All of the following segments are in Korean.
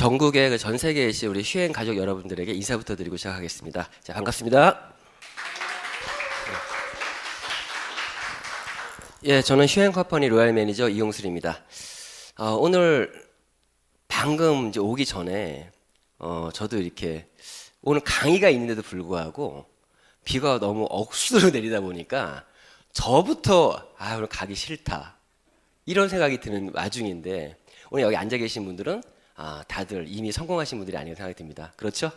전국의 전 세계에 계신 우리 휴행 가족 여러분들에게 인사부터 드리고 시작하겠습니다. 자, 반갑습니다. 예, 저는 휴행 컴퍼니 로얄 매니저 이용술입니다. 오늘 방금 이제 오기 전에 저도 이렇게 오늘 강의가 있는데도 불구하고 비가 너무 억수로 내리다 보니까 저부터 오늘 가기 싫다 이런 생각이 드는 와중인데 오늘 여기 앉아 계신 분들은 다들 이미 성공하신 분들이 아니라고 생각이 듭니다. 그렇죠?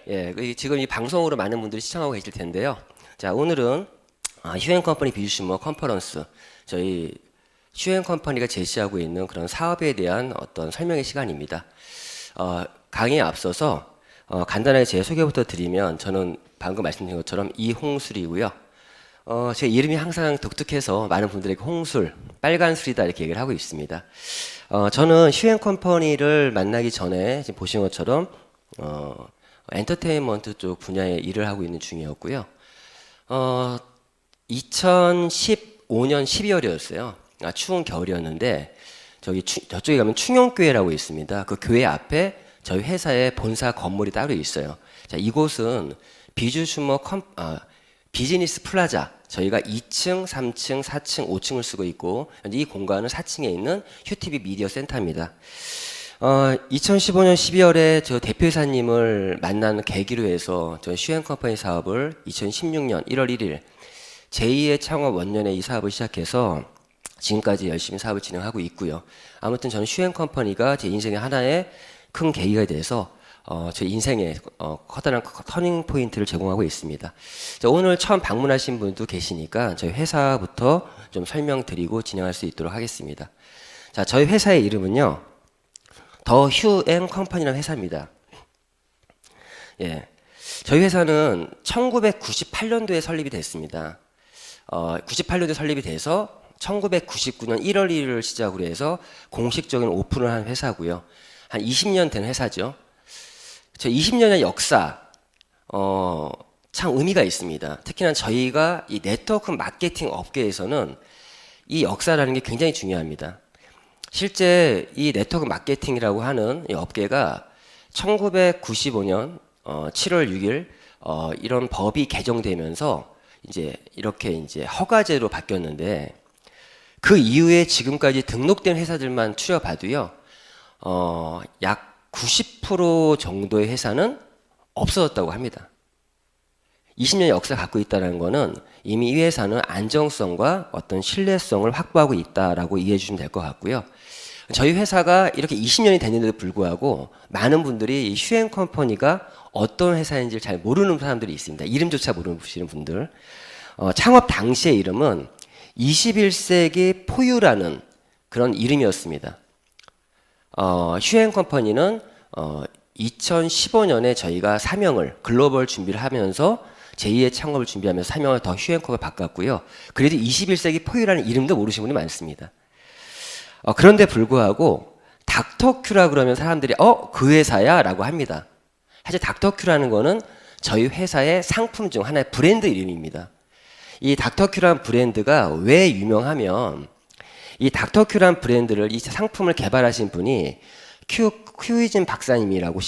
예, 지금 이 방송으로 많은 분들이 시청하고 계실 텐데요. 자, 오늘은 휴행 컴퍼니 비즈슈머 컨퍼런스, 저희 휴행 컴퍼니가 제시하고 있는 그런 사업에 대한 어떤 설명의 시간입니다. 강의에 앞서서 간단하게 제 소개부터 드리면, 저는 방금 말씀드린 것처럼 이홍술이고요. 제 이름이 항상 독특해서 많은 분들에게 홍술, 빨간술이다 이렇게 얘기를 하고 있습니다. 저는 휴행 컴퍼니를 만나기 전에 지금 보신 것처럼 엔터테인먼트 쪽 분야에 일을 하고 있는 중이었고요. 2015년 12월이었어요. 추운 겨울이었는데 저쪽에 가면 충영교회라고 있습니다. 그 교회 앞에 저희 회사의 본사 건물이 따로 있어요. 자, 이곳은 비즈니스 플라자, 저희가 2층, 3층, 4층, 5층을 쓰고 있고, 이 공간은 4층에 있는 휴티비 미디어 센터입니다. 2015년 12월에 저 대표이사님을 만나는 계기로 해서 저희 휴행 컴퍼니 사업을 2016년 1월 1일 제2의 창업 원년에 이 사업을 시작해서 지금까지 열심히 사업을 진행하고 있고요. 아무튼 저는 휴행 컴퍼니가 제 인생의 하나의 큰 계기가 돼서 제 인생의 커다란 터닝 포인트를 제공하고 있습니다. 자, 오늘 처음 방문하신 분도 계시니까 저희 회사부터 좀 설명드리고 진행할 수 있도록 하겠습니다. 자, 저희 회사의 이름은요, 더 휴행 컴퍼니라는 회사입니다. 예, 저희 회사는 1998년도에 설립이 됐습니다. 98년도에 설립이 돼서 1999년 1월 1일을 시작으로 해서 공식적인 오픈을 한 회사고요. 한 20년 된 회사죠. 저 20년의 역사, 참 의미가 있습니다. 특히나 저희가 이 네트워크 마케팅 업계에서는 이 역사라는 게 굉장히 중요합니다. 실제 이 네트워크 마케팅이라고 하는 이 업계가 1995년 7월 6일 이런 법이 개정되면서 이렇게 허가제로 바뀌었는데, 그 이후에 지금까지 등록된 회사들만 추려봐도요, 약 90% 정도의 회사는 없어졌다고 합니다. 20년의 역사를 갖고 있다는 것은 이미 이 회사는 안정성과 어떤 신뢰성을 확보하고 있다라고 이해해 주시면 될 것 같고요. 저희 회사가 이렇게 20년이 됐는데도 불구하고 많은 분들이 이 휴행 컴퍼니가 어떤 회사인지를 잘 모르는 사람들이 있습니다. 이름조차 모르시는 분들. 창업 당시의 이름은 21세기 포유라는 그런 이름이었습니다. 휴행 컴퍼니는 2015년에 저희가 사명을 글로벌 준비를 하면서 제2의 창업을 준비하면서 사명을 더 휴행 컴퍼니로 바꿨고요. 그래도 21세기 포유라는 이름도 모르시는 분이 많습니다. 그런데 불구하고 닥터큐라 그러면 사람들이 그 회사야 라고 합니다. 사실 닥터큐라는 거는 저희 회사의 상품 중 하나의 브랜드 이름입니다. 이 닥터큐라는 브랜드가 왜 유명하면, 이 닥터큐라는 브랜드를, 이 상품을 개발하신 분이 큐이진 박사님이라고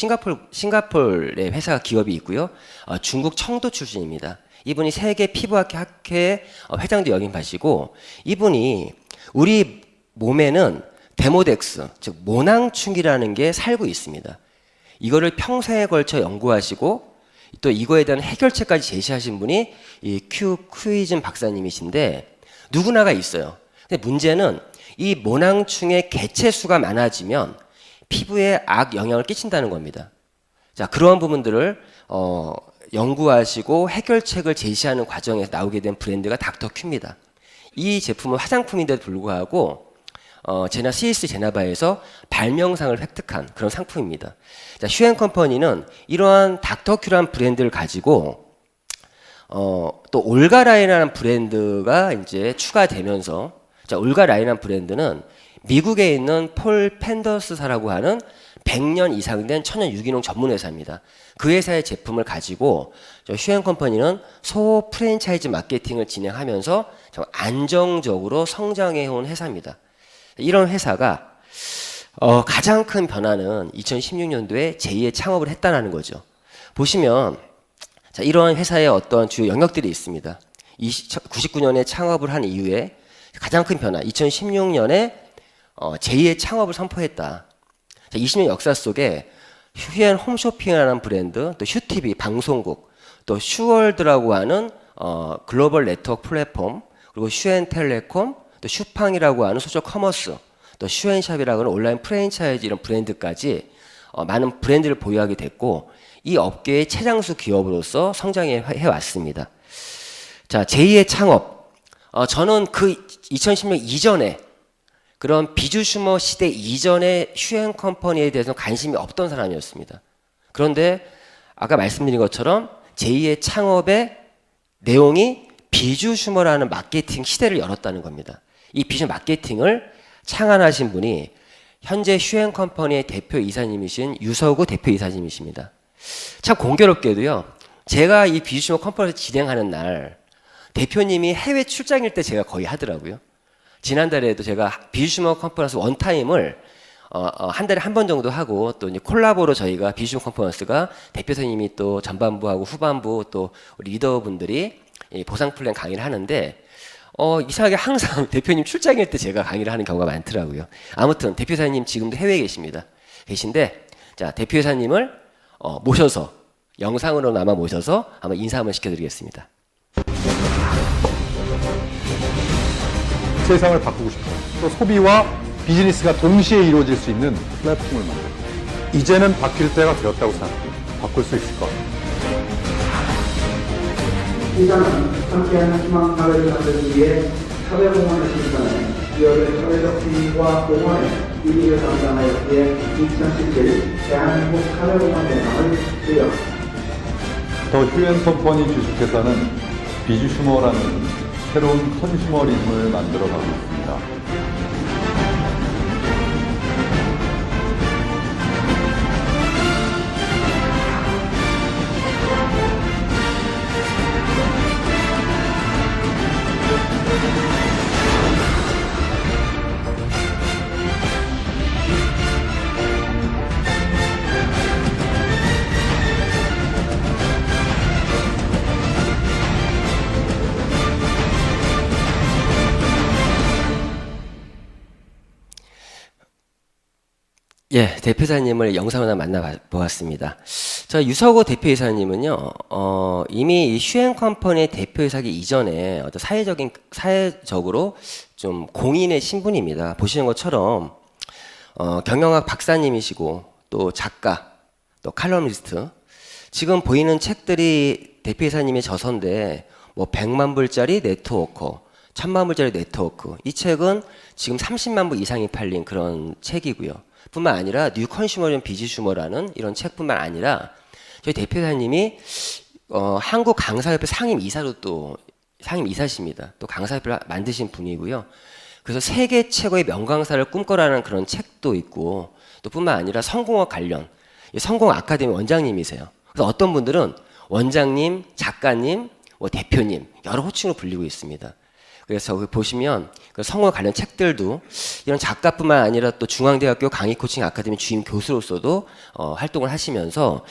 싱가포르의 회사 기업이 있고요. 중국 청도 출신입니다. 이분이 세계 피부학회 회장도 역임하시고, 이분이 우리 몸에는 데모덱스, 즉 모낭충이라는 게 살고 있습니다. 이거를 평생에 걸쳐 연구하시고 또 이거에 대한 해결책까지 제시하신 분이 이 큐이진 박사님이신데, 누구나가 있어요. 근데 문제는 이 모낭충의 개체 수가 많아지면 피부에 악 영향을 끼친다는 겁니다. 자, 그러한 부분들을 연구하시고 해결책을 제시하는 과정에서 나오게 된 브랜드가 닥터큐입니다. 이 제품은 화장품인데도 불구하고 CS 제나바에서 발명상을 획득한 그런 상품입니다. 자, 휴행 컴퍼니는 이러한 닥터큐라는 브랜드를 가지고 또 올가라인이라는 브랜드가 추가되면서, 자, 올가라인이라는 브랜드는 미국에 있는 폴 펜더스사라고 하는 100년 이상 된 천연 유기농 전문 회사입니다. 그 회사의 제품을 가지고 휴행 컴퍼니는 소 프랜차이즈 마케팅을 진행하면서 좀 안정적으로 성장해 온 회사입니다. 이런 회사가 가장 큰 변화는 2016년도에 제2의 창업을 했다는 거죠. 보시면 자, 이러한 회사의 어떤 주요 영역들이 있습니다. 99년에 창업을 한 이후에 가장 큰 변화, 2016년에 제2의 창업을 선포했다. 자, 20년 역사 속에 휴앤 홈쇼핑이라는 브랜드, 또 휴티비 방송국, 또 슈월드라고 하는 글로벌 네트워크 플랫폼, 그리고 슈앤텔레콤, 또 슈팡이라고 하는 소셜 커머스, 또 슈앤샵이라고 하는 온라인 프랜차이즈 이런 브랜드까지 많은 브랜드를 보유하게 됐고 이 업계의 최장수 기업으로서 성장해 왔습니다. 자, 제2의 창업. 저는 그 2010년 이전에 그런 비주슈머 시대 이전의 슈앤 컴퍼니에 대해서 관심이 없던 사람이었습니다. 그런데 아까 말씀드린 것처럼 제2의 창업의 내용이 비주슈머라는 마케팅 시대를 열었다는 겁니다. 이 비주 마케팅을 창안하신 분이 현재 슈앤 컴퍼니의 대표 이사님이신 유서구 대표 이사님이십니다. 참 공교롭게도요. 제가 이 비주슈머 컴퍼니에서 진행하는 날 대표님이 해외 출장일 때 제가 거의 하더라고요. 지난달에도 제가 비주슈머 컨퍼런스 원타임을 한 달에 한 번 정도 하고 또 이제 콜라보로 저희가 비주슈머 컨퍼런스가 대표님이 또 전반부하고 후반부 또 우리 리더분들이 보상 플랜 강의를 하는데 이상하게 항상 대표님 출장일 때 제가 강의를 하는 경우가 많더라고요. 아무튼 대표사님 지금도 해외에 계신데 자 대표사님을 모셔서 영상으로나마 모셔서 한번 인사 한번 시켜드리겠습니다. 세상을 바꾸고 싶어요. 또 소비와 비즈니스가 동시에 이루어질 수 있는 플랫폼을 만들고 이제는 바뀔 때가 되었다고 생각해요. 바꿀 수 있을 것 같아요. 시장은 함께하는 희망 사회를 만들기 위해 사회공헌을 실천해 기업의 사회적 지위와 공헌에 일위를 담당하였기에 2017 대한민국 사회공헌대상을 수여합니다. 더 휴앤 컴퍼니 주식회사는 비주슈머라는 새로운 컨슈머리즘을 만들어가고 있습니다. 예, 대표사님을 영상으로 만나보았습니다. 저 유서고 대표이사님은요, 이미 이 슈앤 컴퍼니의 대표이사기 이전에 어떤 사회적으로 좀 공인의 신분입니다. 보시는 것처럼, 경영학 박사님이시고, 또 작가, 또 칼럼니스트. 지금 보이는 책들이 대표이사님의 저서인데, 뭐 100만 불짜리 네트워커, 1000만 불짜리 네트워크. 이 책은 지금 30만 불 이상이 팔린 그런 책이고요. 뿐만 아니라 뉴 컨슈머즘 비즈슈머라는 이런 책뿐만 아니라 저희 대표사님이 한국 강사협회 상임이사십니다. 또 강사협회를 만드신 분이고요. 그래서 세계 최고의 명강사를 꿈꿔라는 그런 책도 있고 또 뿐만 아니라 성공학 관련 성공 아카데미 원장님이세요. 그래서 어떤 분들은 원장님, 작가님, 대표님 여러 호칭으로 불리고 있습니다. 그래서 보시면 성공 관련 책들도 이런 작가뿐만 아니라 또 중앙대학교 강의 코칭 아카데미 주임 교수로서도 활동을 하시면서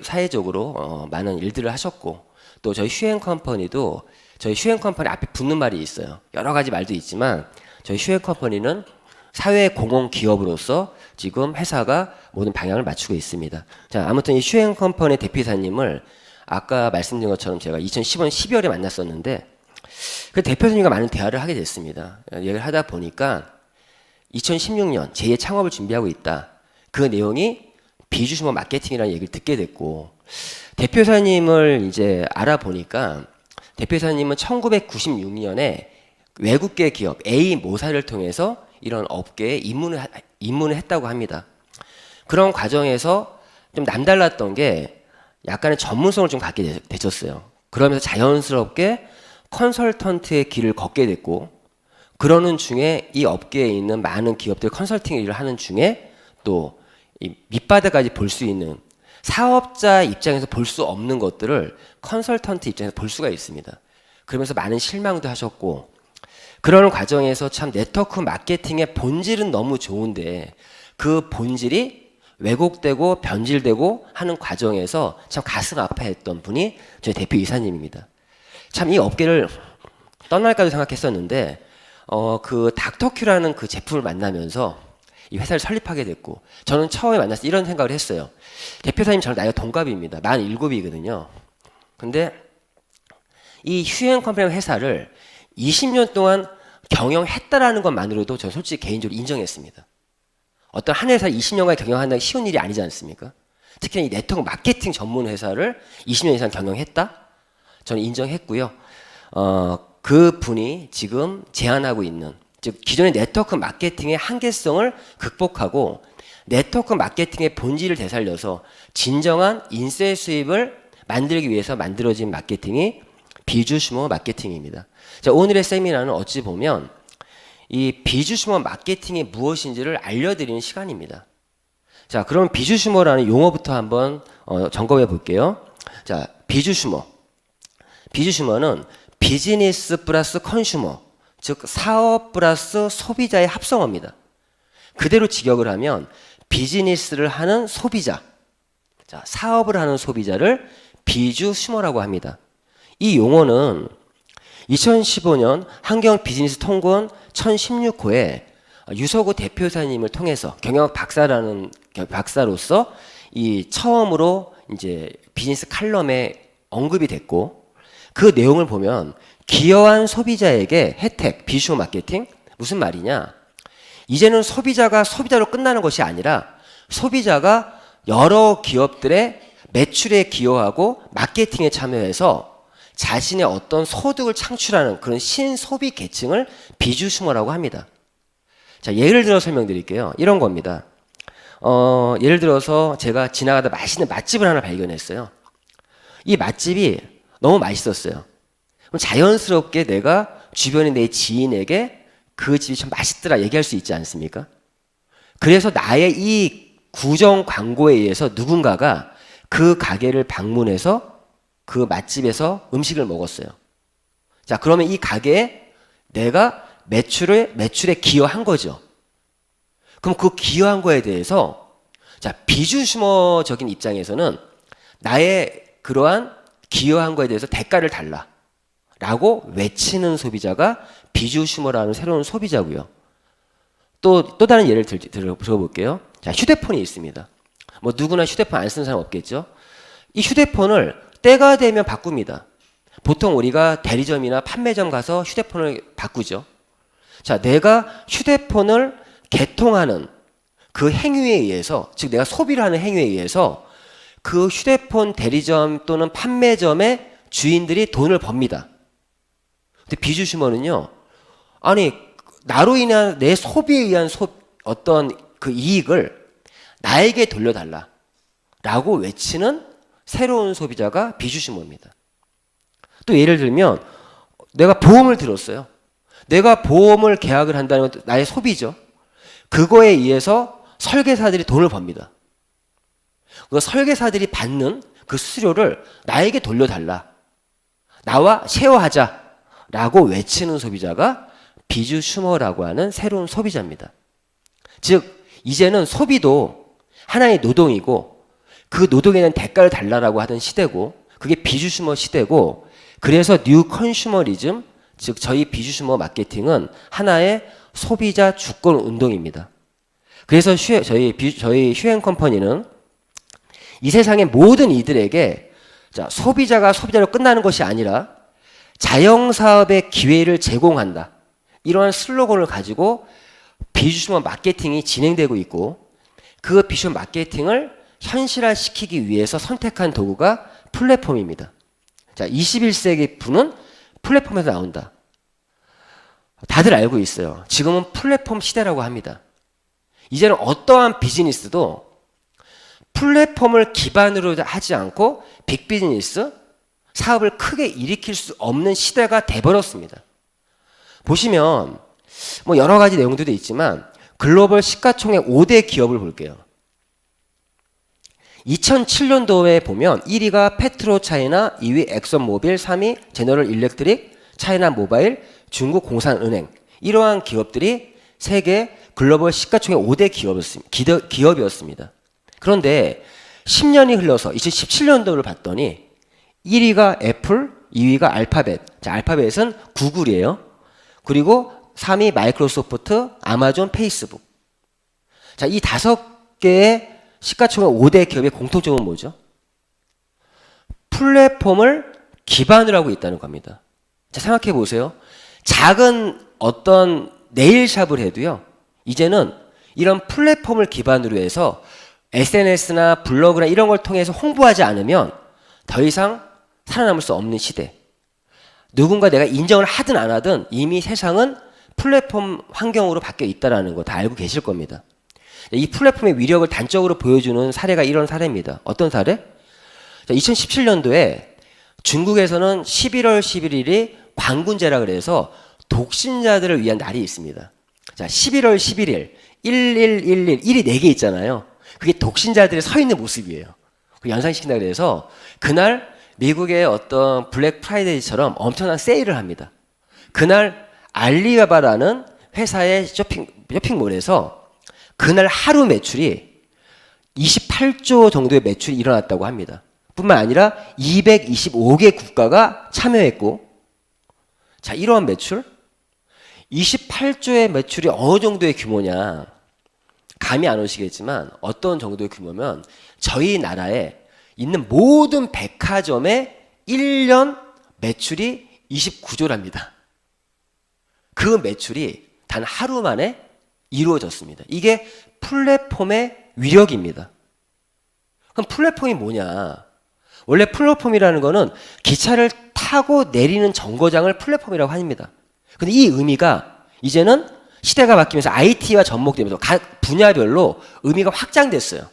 사회적으로 많은 일들을 하셨고 또 저희 슈앤 컴퍼니도 저희 슈앤 컴퍼니 앞에 붙는 말이 있어요. 여러 가지 말도 있지만 저희 슈앤 컴퍼니는 사회 공헌 기업으로서 지금 회사가 모든 방향을 맞추고 있습니다. 자, 아무튼 이 슈앤 컴퍼니 대표이사님을 아까 말씀드린 것처럼 제가 2015년 12월에 만났었는데 그 대표님과 많은 대화를 하게 됐습니다. 얘기를 하다 보니까 2016년 제2의 창업을 준비하고 있다. 그 내용이 비주슈머 마케팅이라는 얘기를 듣게 됐고 대표사님을 이제 알아보니까 대표사님은 1996년에 외국계 기업 A 모사를 통해서 이런 업계에 입문을 했다고 합니다. 그런 과정에서 좀 남달랐던 게 약간의 전문성을 좀 갖게 되셨어요. 그러면서 자연스럽게 컨설턴트의 길을 걷게 됐고 그러는 중에 이 업계에 있는 많은 기업들 컨설팅 일을 하는 중에 또 이 밑바닥까지 볼 수 있는 사업자 입장에서 볼 수 없는 것들을 컨설턴트 입장에서 볼 수가 있습니다. 그러면서 많은 실망도 하셨고 그런 과정에서 참 네트워크 마케팅의 본질은 너무 좋은데 그 본질이 왜곡되고 변질되고 하는 과정에서 참 가슴 아파했던 분이 저희 대표 이사님입니다. 참 이 업계를 떠날까도 생각했었는데 그 닥터큐라는 그 제품을 만나면서 이 회사를 설립하게 됐고 저는 처음에 만났을 때 이런 생각을 했어요. 대표사님 저랑 나이가 동갑입니다. 47이거든요. 근데 이 휴행 컴퍼니 회사를 20년 동안 경영했다라는 것만으로도 저는 솔직히 개인적으로 인정했습니다. 어떤 한 회사 20년간 경영한다는 게 쉬운 일이 아니지 않습니까? 특히 이 네트워크 마케팅 전문 회사를 20년 이상 경영했다? 저는 인정했고요. 그 분이 지금 제안하고 있는 즉 기존의 네트워크 마케팅의 한계성을 극복하고 네트워크 마케팅의 본질을 되살려서 진정한 인세 수입을 만들기 위해서 만들어진 마케팅이 비주슈머 마케팅입니다. 자, 오늘의 세미나는 어찌 보면 이 비주슈머 마케팅이 무엇인지를 알려드리는 시간입니다. 자, 그럼 비주슈머라는 용어부터 한번 점검해 볼게요. 자, 비주슈머. 비주슈머는 비즈니스 플러스 컨슈머, 즉 사업 플러스 소비자의 합성어입니다. 그대로 직역을 하면 비즈니스를 하는 소비자, 자, 사업을 하는 소비자를 비주슈머라고 합니다. 이 용어는 2015년 환경 비즈니스 통권 1016호에 유서구 대표사님을 통해서 경영학 박사로서 이 처음으로 이제 비즈니스 칼럼에 언급이 됐고 그 내용을 보면 기여한 소비자에게 혜택, 비주슈머 마케팅 무슨 말이냐? 이제는 소비자가 소비자로 끝나는 것이 아니라 소비자가 여러 기업들의 매출에 기여하고 마케팅에 참여해서 자신의 어떤 소득을 창출하는 그런 신소비 계층을 비주슈머라고 합니다. 자, 예를 들어 설명드릴게요. 이런 겁니다. 예를 들어서 제가 지나가다 맛있는 맛집을 하나 발견했어요. 이 맛집이 너무 맛있었어요. 그럼 자연스럽게 내가 주변에 내 지인에게 그 집이 참 맛있더라 얘기할 수 있지 않습니까? 그래서 나의 이 구정 광고에 의해서 누군가가 그 가게를 방문해서 그 맛집에서 음식을 먹었어요. 자, 그러면 이 가게에 내가 매출에 기여한 거죠. 그럼 그 기여한 거에 대해서 자, 비주슈머적인 입장에서는 나의 그러한 기여한 거에 대해서 대가를 달라 라고 외치는 소비자가 비주슈머라는 새로운 소비자고요. 또 다른 예를 들어볼게요. 자, 휴대폰이 있습니다. 뭐 누구나 휴대폰 안 쓰는 사람 없겠죠. 이 휴대폰을 때가 되면 바꿉니다. 보통 우리가 대리점이나 판매점 가서 휴대폰을 바꾸죠. 자, 내가 휴대폰을 개통하는 그 행위에 의해서, 즉 내가 소비를 하는 행위에 의해서 그 휴대폰 대리점 또는 판매점의 주인들이 돈을 법니다. 근데 비주슈머는요, 아니 나로 인한 내 소비에 의한 어떤 그 이익을 나에게 돌려달라라고 외치는 새로운 소비자가 비주슈머입니다. 또 예를 들면 내가 보험을 들었어요. 내가 보험을 계약을 한다는 건 나의 소비죠. 그거에 의해서 설계사들이 돈을 법니다. 그 설계사들이 받는 그 수수료를 나에게 돌려달라. 나와 쉐어하자라고 외치는 소비자가 비주슈머라고 하는 새로운 소비자입니다. 즉 이제는 소비도 하나의 노동이고 그 노동에 대한 대가를 달라라고 하던 시대고 그게 비주슈머 시대고 그래서 뉴 컨슈머리즘 즉 저희 비주슈머 마케팅은 하나의 소비자 주권 운동입니다. 그래서 저희 휴행 컴퍼니는 이 세상의 모든 이들에게 자, 소비자가 소비자로 끝나는 것이 아니라 자영사업의 기회를 제공한다. 이러한 슬로건을 가지고 비주슈머 마케팅이 진행되고 있고 그 비주슈머 마케팅을 현실화시키기 위해서 선택한 도구가 플랫폼입니다. 자, 21세기 분은 플랫폼에서 나온다. 다들 알고 있어요. 지금은 플랫폼 시대라고 합니다. 이제는 어떠한 비즈니스도 플랫폼을 기반으로 하지 않고 빅비즈니스, 사업을 크게 일으킬 수 없는 시대가 돼버렸습니다. 보시면 뭐 여러 가지 내용들도 있지만 글로벌 시가총액 5대 기업을 볼게요. 2007년도에 보면 1위가 페트로 차이나, 2위 엑선 모빌, 3위 제너럴 일렉트릭, 차이나 모바일, 중국 공산은행 이러한 기업들이 세계 글로벌 시가총액 5대 기업이었습니다. 그런데 10년이 흘러서 2017년도를 봤더니 1위가 애플, 2위가 알파벳. 자, 알파벳은 구글이에요. 그리고 3위 마이크로소프트, 아마존, 페이스북. 자, 이 5개의 시가총액 5대 기업의 공통점은 뭐죠? 플랫폼을 기반으로 하고 있다는 겁니다. 자, 생각해 보세요. 작은 어떤 네일샵을 해도요, 이제는 이런 플랫폼을 기반으로 해서 SNS나 블로그나 이런 걸 통해서 홍보하지 않으면 더 이상 살아남을 수 없는 시대. 누군가 내가 인정을 하든 안 하든 이미 세상은 플랫폼 환경으로 바뀌어 있다는 거 다 알고 계실 겁니다. 이 플랫폼의 위력을 단적으로 보여주는 사례가 이런 사례입니다. 어떤 사례? 자, 2017년도에 중국에서는 11월 11일이 광군제라 그래서 독신자들을 위한 날이 있습니다. 자, 11월 11일, 1111, 1이 4개 있잖아요. 그게 독신자들이 서 있는 모습이에요. 연상시킨다 그래서 그날 미국의 어떤 블랙 프라이데이처럼 엄청난 세일을 합니다. 그날 알리바바라는 회사의 쇼핑몰에서 그날 하루 매출이 28조 정도의 매출이 일어났다고 합니다. 뿐만 아니라 225개 국가가 참여했고, 자, 이러한 매출 28조의 매출이 어느 정도의 규모냐 감이 안 오시겠지만 어떤 정도의 규모면 저희 나라에 있는 모든 백화점의 1년 매출이 29조랍니다. 그 매출이 단 하루 만에 이루어졌습니다. 이게 플랫폼의 위력입니다. 그럼 플랫폼이 뭐냐? 원래 플랫폼이라는 거는 기차를 타고 내리는 정거장을 플랫폼이라고 합니다. 근데 이 의미가 이제는 시대가 바뀌면서 IT와 접목되면서 각 분야별로 의미가 확장됐어요.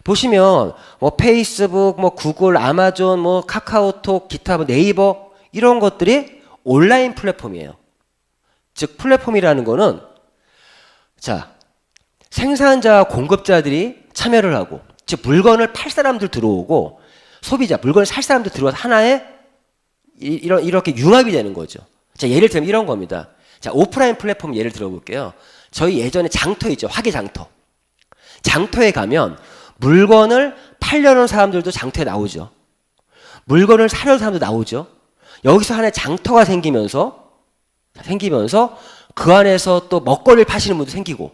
보시면 뭐 페이스북, 뭐 구글, 아마존, 뭐 카카오톡, 기타, 뭐 네이버 이런 것들이 온라인 플랫폼이에요. 즉 플랫폼이라는 거는 자, 생산자와 공급자들이 참여를 하고, 즉 물건을 팔 사람들 들어오고 소비자, 물건을 살 사람들 들어와서 하나의 이렇게 융합이 되는 거죠. 자, 예를 들면 이런 겁니다. 자, 오프라인 플랫폼 예를 들어볼게요. 저희 예전에 장터 있죠. 화계장터. 장터에 가면 물건을 팔려는 사람들도 장터에 나오죠. 물건을 사려는 사람도 나오죠. 여기서 하나의 장터가 생기면서 그 안에서 또 먹거리를 파시는 분도 생기고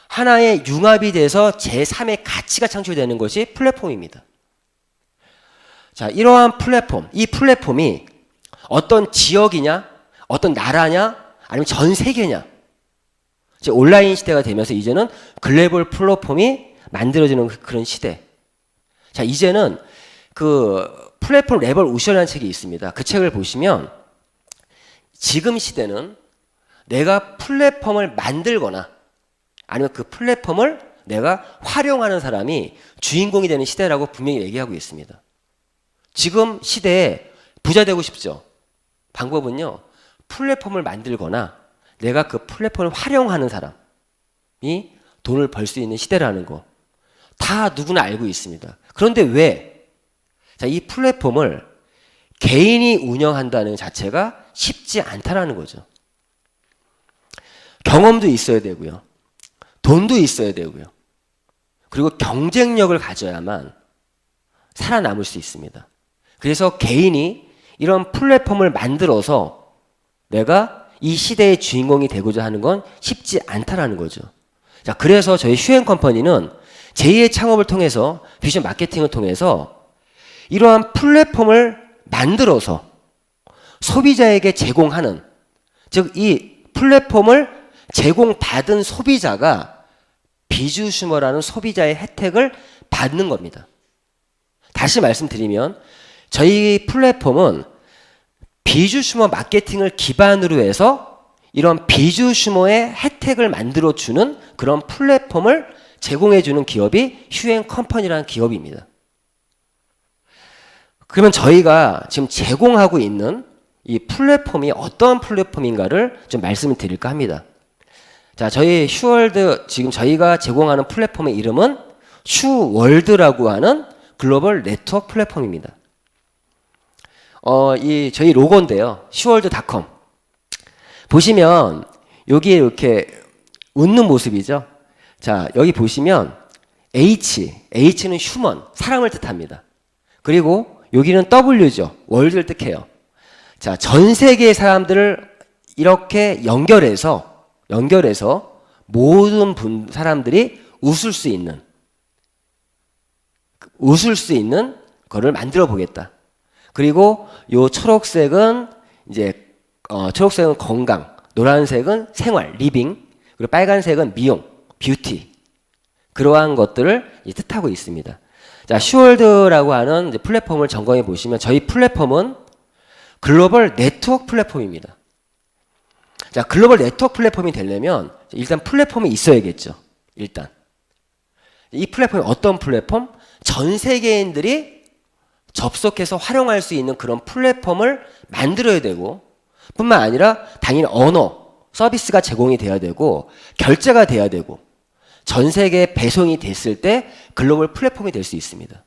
하나의 융합이 돼서 제3의 가치가 창출되는 것이 플랫폼입니다. 자, 이러한 플랫폼, 이 플랫폼이 어떤 지역이냐, 어떤 나라냐, 아니면 전 세계냐. 이제 온라인 시대가 되면서 이제는 글로벌 플랫폼이 만들어지는 그런 시대. 자, 이제는 그 플랫폼 레볼루션이라는 책이 있습니다. 그 책을 보시면 지금 시대는 내가 플랫폼을 만들거나 아니면 그 플랫폼을 내가 활용하는 사람이 주인공이 되는 시대라고 분명히 얘기하고 있습니다. 지금 시대에 부자 되고 싶죠? 방법은요, 플랫폼을 만들거나 내가 그 플랫폼을 활용하는 사람이 돈을 벌 수 있는 시대라는 거 다 누구나 알고 있습니다. 그런데 왜? 자, 이 플랫폼을 개인이 운영한다는 자체가 쉽지 않다라는 거죠. 경험도 있어야 되고요. 돈도 있어야 되고요. 그리고 경쟁력을 가져야만 살아남을 수 있습니다. 그래서 개인이 이런 플랫폼을 만들어서 내가 이 시대의 주인공이 되고자 하는 건 쉽지 않다라는 거죠. 자, 그래서 저희 휴앤컴퍼니는 제2의 창업을 통해서 비전 마케팅을 통해서 이러한 플랫폼을 만들어서 소비자에게 제공하는, 즉 이 플랫폼을 제공받은 소비자가 비주슈머라는 소비자의 혜택을 받는 겁니다. 다시 말씀드리면 저희 플랫폼은 비주슈머 마케팅을 기반으로 해서 이런 비주슈머의 혜택을 만들어주는 그런 플랫폼을 제공해주는 기업이 휴앤컴퍼니라는 기업입니다. 그러면 저희가 지금 제공하고 있는 이 플랫폼이 어떤 플랫폼인가를 좀 말씀을 드릴까 합니다. 자, 저희 휴월드, 지금 저희가 제공하는 플랫폼의 이름은 휴월드라고 하는 글로벌 네트워크 플랫폼입니다. 저희 로고인데요. 휴월드.com. 보시면 여기에 이렇게 웃는 모습이죠. 자, 여기 보시면 H는 휴먼, 사람을 뜻합니다. 그리고 여기는 W죠. 월드를 뜻해요. 자, 전 세계의 사람들을 이렇게 연결해서 모든 사람들이 웃을 수 있는 거를 만들어 보겠다. 그리고 요 초록색은 이제 초록색은 건강, 노란색은 생활, 리빙, 그리고 빨간색은 미용, 뷰티. 그러한 것들을 뜻하고 있습니다. 자, 슈월드라고 하는 이제 플랫폼을 점검해 보시면 저희 플랫폼은 글로벌 네트워크 플랫폼입니다. 자, 글로벌 네트워크 플랫폼이 되려면 일단 플랫폼이 있어야겠죠. 일단. 이 플랫폼이 어떤 플랫폼? 전 세계인들이 접속해서 활용할 수 있는 그런 플랫폼을 만들어야 되고 뿐만 아니라 당연히 언어, 서비스가 제공이 돼야 되고 결제가 돼야 되고 전 세계에 배송이 됐을 때 글로벌 플랫폼이 될 수 있습니다.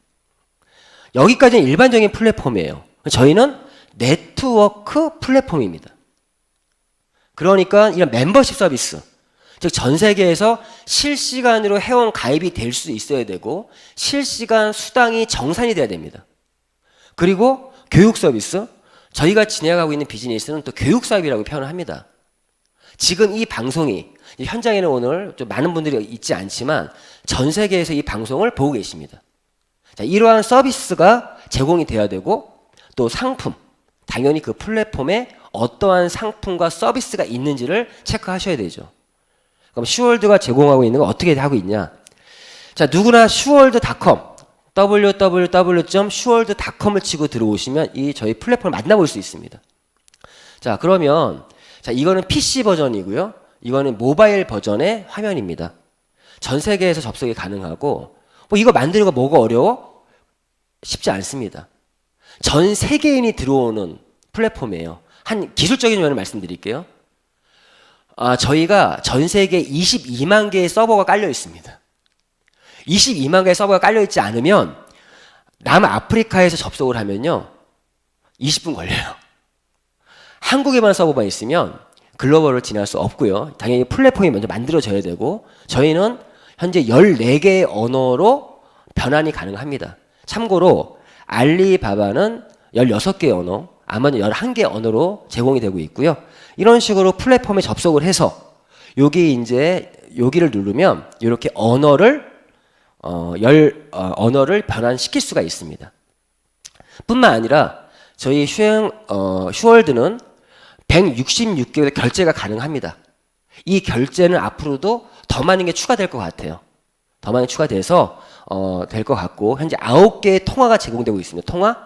여기까지는 일반적인 플랫폼이에요. 저희는 네트워크 플랫폼입니다. 그러니까 이런 멤버십 서비스, 즉 전 세계에서 실시간으로 회원 가입이 될 수 있어야 되고 실시간 수당이 정산이 돼야 됩니다. 그리고 교육 서비스, 저희가 진행하고 있는 비즈니스는 또 교육 사업이라고 표현을 합니다. 지금 이 방송이 현장에는 오늘 좀 많은 분들이 있지 않지만 전 세계에서 이 방송을 보고 계십니다. 자, 이러한 서비스가 제공이 돼야 되고 또 상품, 당연히 그 플랫폼에 어떠한 상품과 서비스가 있는지를 체크하셔야 되죠. 그럼 슈월드가 제공하고 있는 건 어떻게 하고 있냐? 자, 누구나 슈월드.com, www.sworld.com을 치고 들어오시면 이 저희 플랫폼을 만나볼 수 있습니다. 자, 그러면 자, 이거는 PC 버전이고요. 이거는 모바일 버전의 화면입니다. 전 세계에서 접속이 가능하고 뭐 이거 만드는 거 뭐가 어려워? 쉽지 않습니다. 전 세계인이 들어오는 플랫폼이에요. 한 기술적인 면을 말씀드릴게요. 저희가 전 세계 22만 개의 서버가 깔려 있습니다. 22만 개의 서버가 깔려 있지 않으면 남아프리카에서 접속을 하면요 20분 걸려요. 한국에만 서버만 있으면 글로벌을 지날 수 없고요. 당연히 플랫폼이 먼저 만들어져야 되고 저희는 현재 14개의 언어로 변환이 가능합니다. 참고로 알리바바는 16개의 언어, 아마존 11개의 언어로 제공이 되고 있고요. 이런 식으로 플랫폼에 접속을 해서 여기를 누르면 이렇게 언어를 변환시킬 수가 있습니다. 뿐만 아니라 저희 슈월드는 166개의 결제가 가능합니다. 이 결제는 앞으로도 더 많은 게 추가될 것 같아요. 더 많이 추가돼서 될 것 같고 현재 9개의 통화가 제공되고 있습니다. 통화,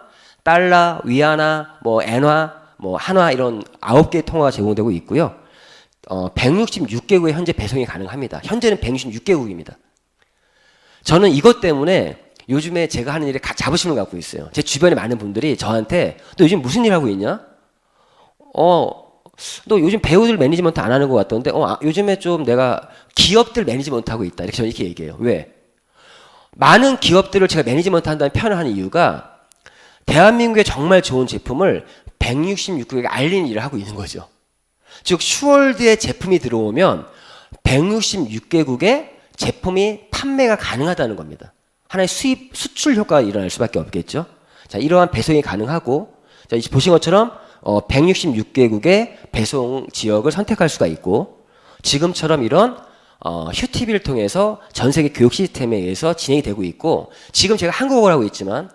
달러, 위안화, 뭐 엔화, 뭐 한화 이런 9개의 통화가 제공되고 있고요. 166개국에 현재 배송이 가능합니다. 현재는 166개국입니다. 저는 이것 때문에 요즘에 제가 하는 일에 자부심을 갖고 있어요. 제 주변에 많은 분들이 저한테 너 요즘 무슨 일 하고 있냐? 너 요즘 배우들 매니지먼트 안 하는 것 같던데 요즘에 좀 내가 기업들 매니지먼트 하고 있다. 이렇게 저는 이렇게 얘기해요. 왜? 많은 기업들을 제가 매니지먼트 한다는 표현을 하는 이유가 대한민국에 정말 좋은 제품을 166개국에 알리는 일을 하고 있는 거죠. 즉 슈월드의 제품이 들어오면 166개국에 제품이 판매가 가능하다는 겁니다. 하나의 수출 효과가 일어날 수밖에 없겠죠. 자, 이러한 배송이 가능하고 자, 보신 것처럼 166개국의 배송 지역을 선택할 수가 있고 지금처럼 이런 휴TV를 통해서 전 세계 교육 시스템에 의해서 진행이 되고 있고 지금 제가 한국어를 하고 있지만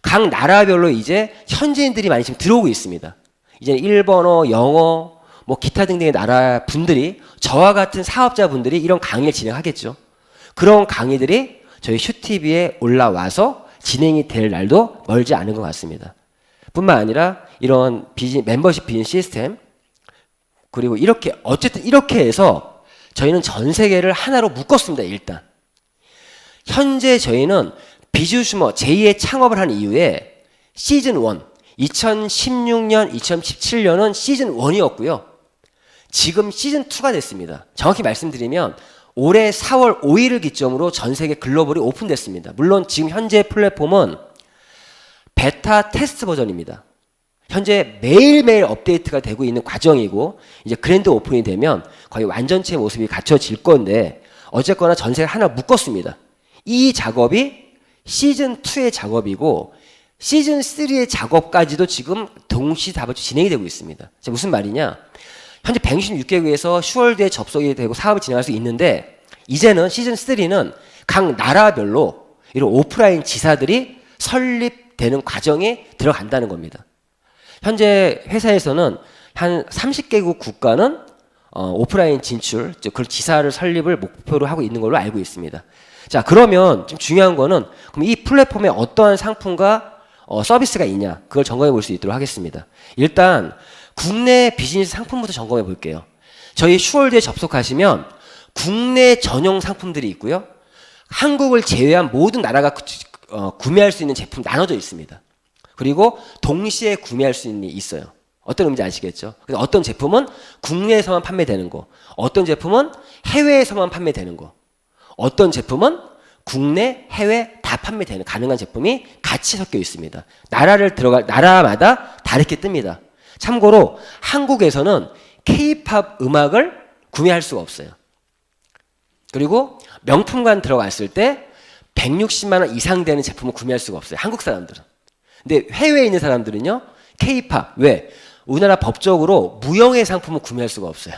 각 나라별로 이제 현지인들이 많이 지금 들어오고 있습니다. 이제 일본어, 영어, 뭐 기타 등등의 나라 분들이 저와 같은 사업자분들이 이런 강의를 진행하겠죠. 그런 강의들이 저희 슈TV에 올라와서 진행이 될 날도 멀지 않은 것 같습니다. 뿐만 아니라 이런 멤버십 비즈니스 시스템 그리고 이렇게 어쨌든 이렇게 해서 저희는 전 세계를 하나로 묶었습니다. 일단 현재 저희는 비즈슈머 제2의 창업을 한 이후에 시즌 1 2016년 2017년은 시즌 1이었고요. 지금 시즌 2가 됐습니다. 정확히 말씀드리면 올해 4월 5일을 기점으로 전 세계 글로벌이 오픈됐습니다. 물론 지금 현재 플랫폼은 베타 테스트 버전입니다. 현재 매일매일 업데이트가 되고 있는 과정이고 이제 그랜드 오픈이 되면 거의 완전체 모습이 갖춰질 건데 어쨌거나 전세를 하나 묶었습니다. 이 작업이 시즌2의 작업이고 시즌3의 작업까지도 지금 동시다발적으로 진행이 되고 있습니다. 무슨 말이냐? 현재 166개국에서 10월 뒤에 접속이 되고 사업이 진행할 수 있는데 이제는 시즌3는 각 나라별로 이런 오프라인 지사들이 설립되는 과정에 들어간다는 겁니다. 현재 회사에서는 한 30개국 국가는 오프라인 진출, 즉 그 지사를 설립을 목표로 하고 있는 걸로 알고 있습니다. 자, 그러면 좀 중요한 거는 그럼 이 플랫폼에 어떠한 상품과 서비스가 있냐, 그걸 점검해 볼 수 있도록 하겠습니다. 일단 국내 비즈니스 상품부터 점검해 볼게요. 저희 슈월드에 접속하시면 국내 전용 상품들이 있고요. 한국을 제외한 모든 나라가 구매할 수 있는 제품 나눠져 있습니다. 그리고 동시에 구매할 수 있는 게 있어요. 어떤 의미인지 아시겠죠? 그래서 어떤 제품은 국내에서만 판매되는 거, 어떤 제품은 해외에서만 판매되는 거, 어떤 제품은 국내, 해외 다 판매되는 가능한 제품이 같이 섞여 있습니다. 나라마다 다르게 뜹니다. 참고로 한국에서는 K-팝 음악을 구매할 수가 없어요. 그리고 명품관 들어갔을 때 160만 원 이상 되는 제품을 구매할 수가 없어요. 한국 사람들은. 근데 해외에 있는 사람들은요, K-팝, 왜? 우리나라 법적으로 무형의 상품을 구매할 수가 없어요.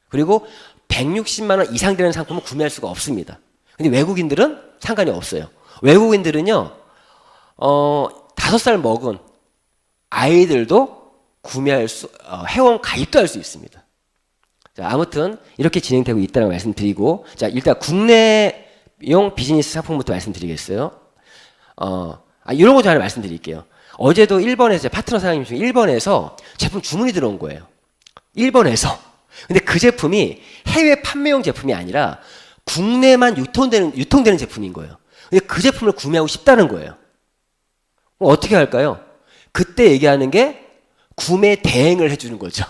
그리고 160만 원 이상 되는 상품을 구매할 수가 없습니다. 근데 외국인들은 상관이 없어요. 외국인들은요, 5살 먹은 아이들도 회원 가입도 할 수 있습니다. 자, 아무튼 이렇게 진행되고 있다는 말씀드리고, 자, 일단 국내용 비즈니스 상품부터 말씀드리겠어요. 이런 거 좀 하나 말씀드릴게요. 어제도 일본에서 파트너 사장님 중에 일본에서 제품 주문이 들어온 거예요. 일본에서. 근데 그 제품이 해외 판매용 제품이 아니라 국내만 유통되는 제품인 거예요. 근데 그 제품을 구매하고 싶다는 거예요. 어떻게 할까요? 그때 얘기하는 게 구매 대행을 해주는 거죠.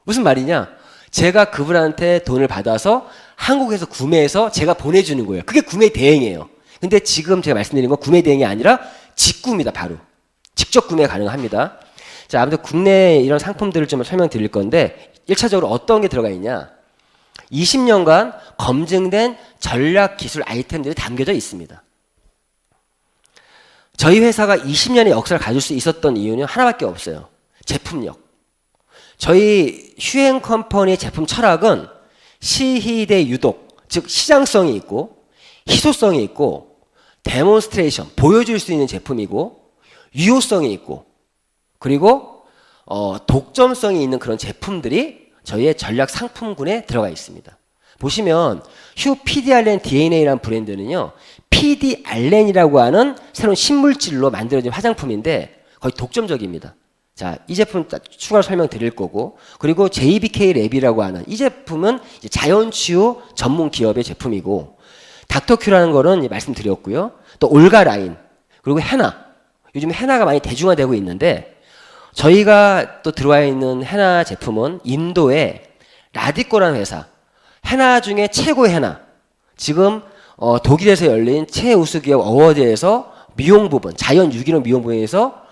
무슨 말이냐? 제가 그분한테 돈을 받아서 한국에서 구매해서 제가 보내주는 거예요. 그게 구매 대행이에요. 근데 지금 제가 말씀드린 건 구매 대행이 아니라 직구입니다. 바로. 직접 구매 가능합니다. 자, 아무튼 국내 이런 상품들을 좀 설명드릴 건데 1차적으로 어떤 게 들어가 있냐? 20년간 검증된 전략 기술 아이템들이 담겨져 있습니다. 저희 회사가 20년의 역사를 가질 수 있었던 이유는 하나밖에 없어요. 제품력. 저희 휴행 컴퍼니의 제품 철학은 시희대 유독, 즉 시장성이 있고 희소성이 있고 데몬스트레이션, 보여줄 수 있는 제품이고 유효성이 있고 그리고 독점성이 있는 그런 제품들이 저희의 전략 상품군에 들어가 있습니다. 보시면 휴 PD알렌 DNA라는 브랜드는요, PD알렌이라고 하는 새로운 신물질로 만들어진 화장품인데 거의 독점적입니다. 자, 이 제품 추가로 설명드릴 거고, 그리고 JBK 랩이라고 하는 이 제품은 이제 자연치유 전문 기업의 제품이고, 닥터큐라는 거는 말씀드렸고요. 또 올가라인, 그리고 헤나. 요즘 헤나가 많이 대중화되고 있는데 저희가 또 들어와 있는 헤나 제품은 인도의 라디코라는 회사, 헤나 중에 최고 헤나, 지금 독일에서 열린 최우수 기업 어워드에서 미용 부분, 자연 유기농 미용 부분에서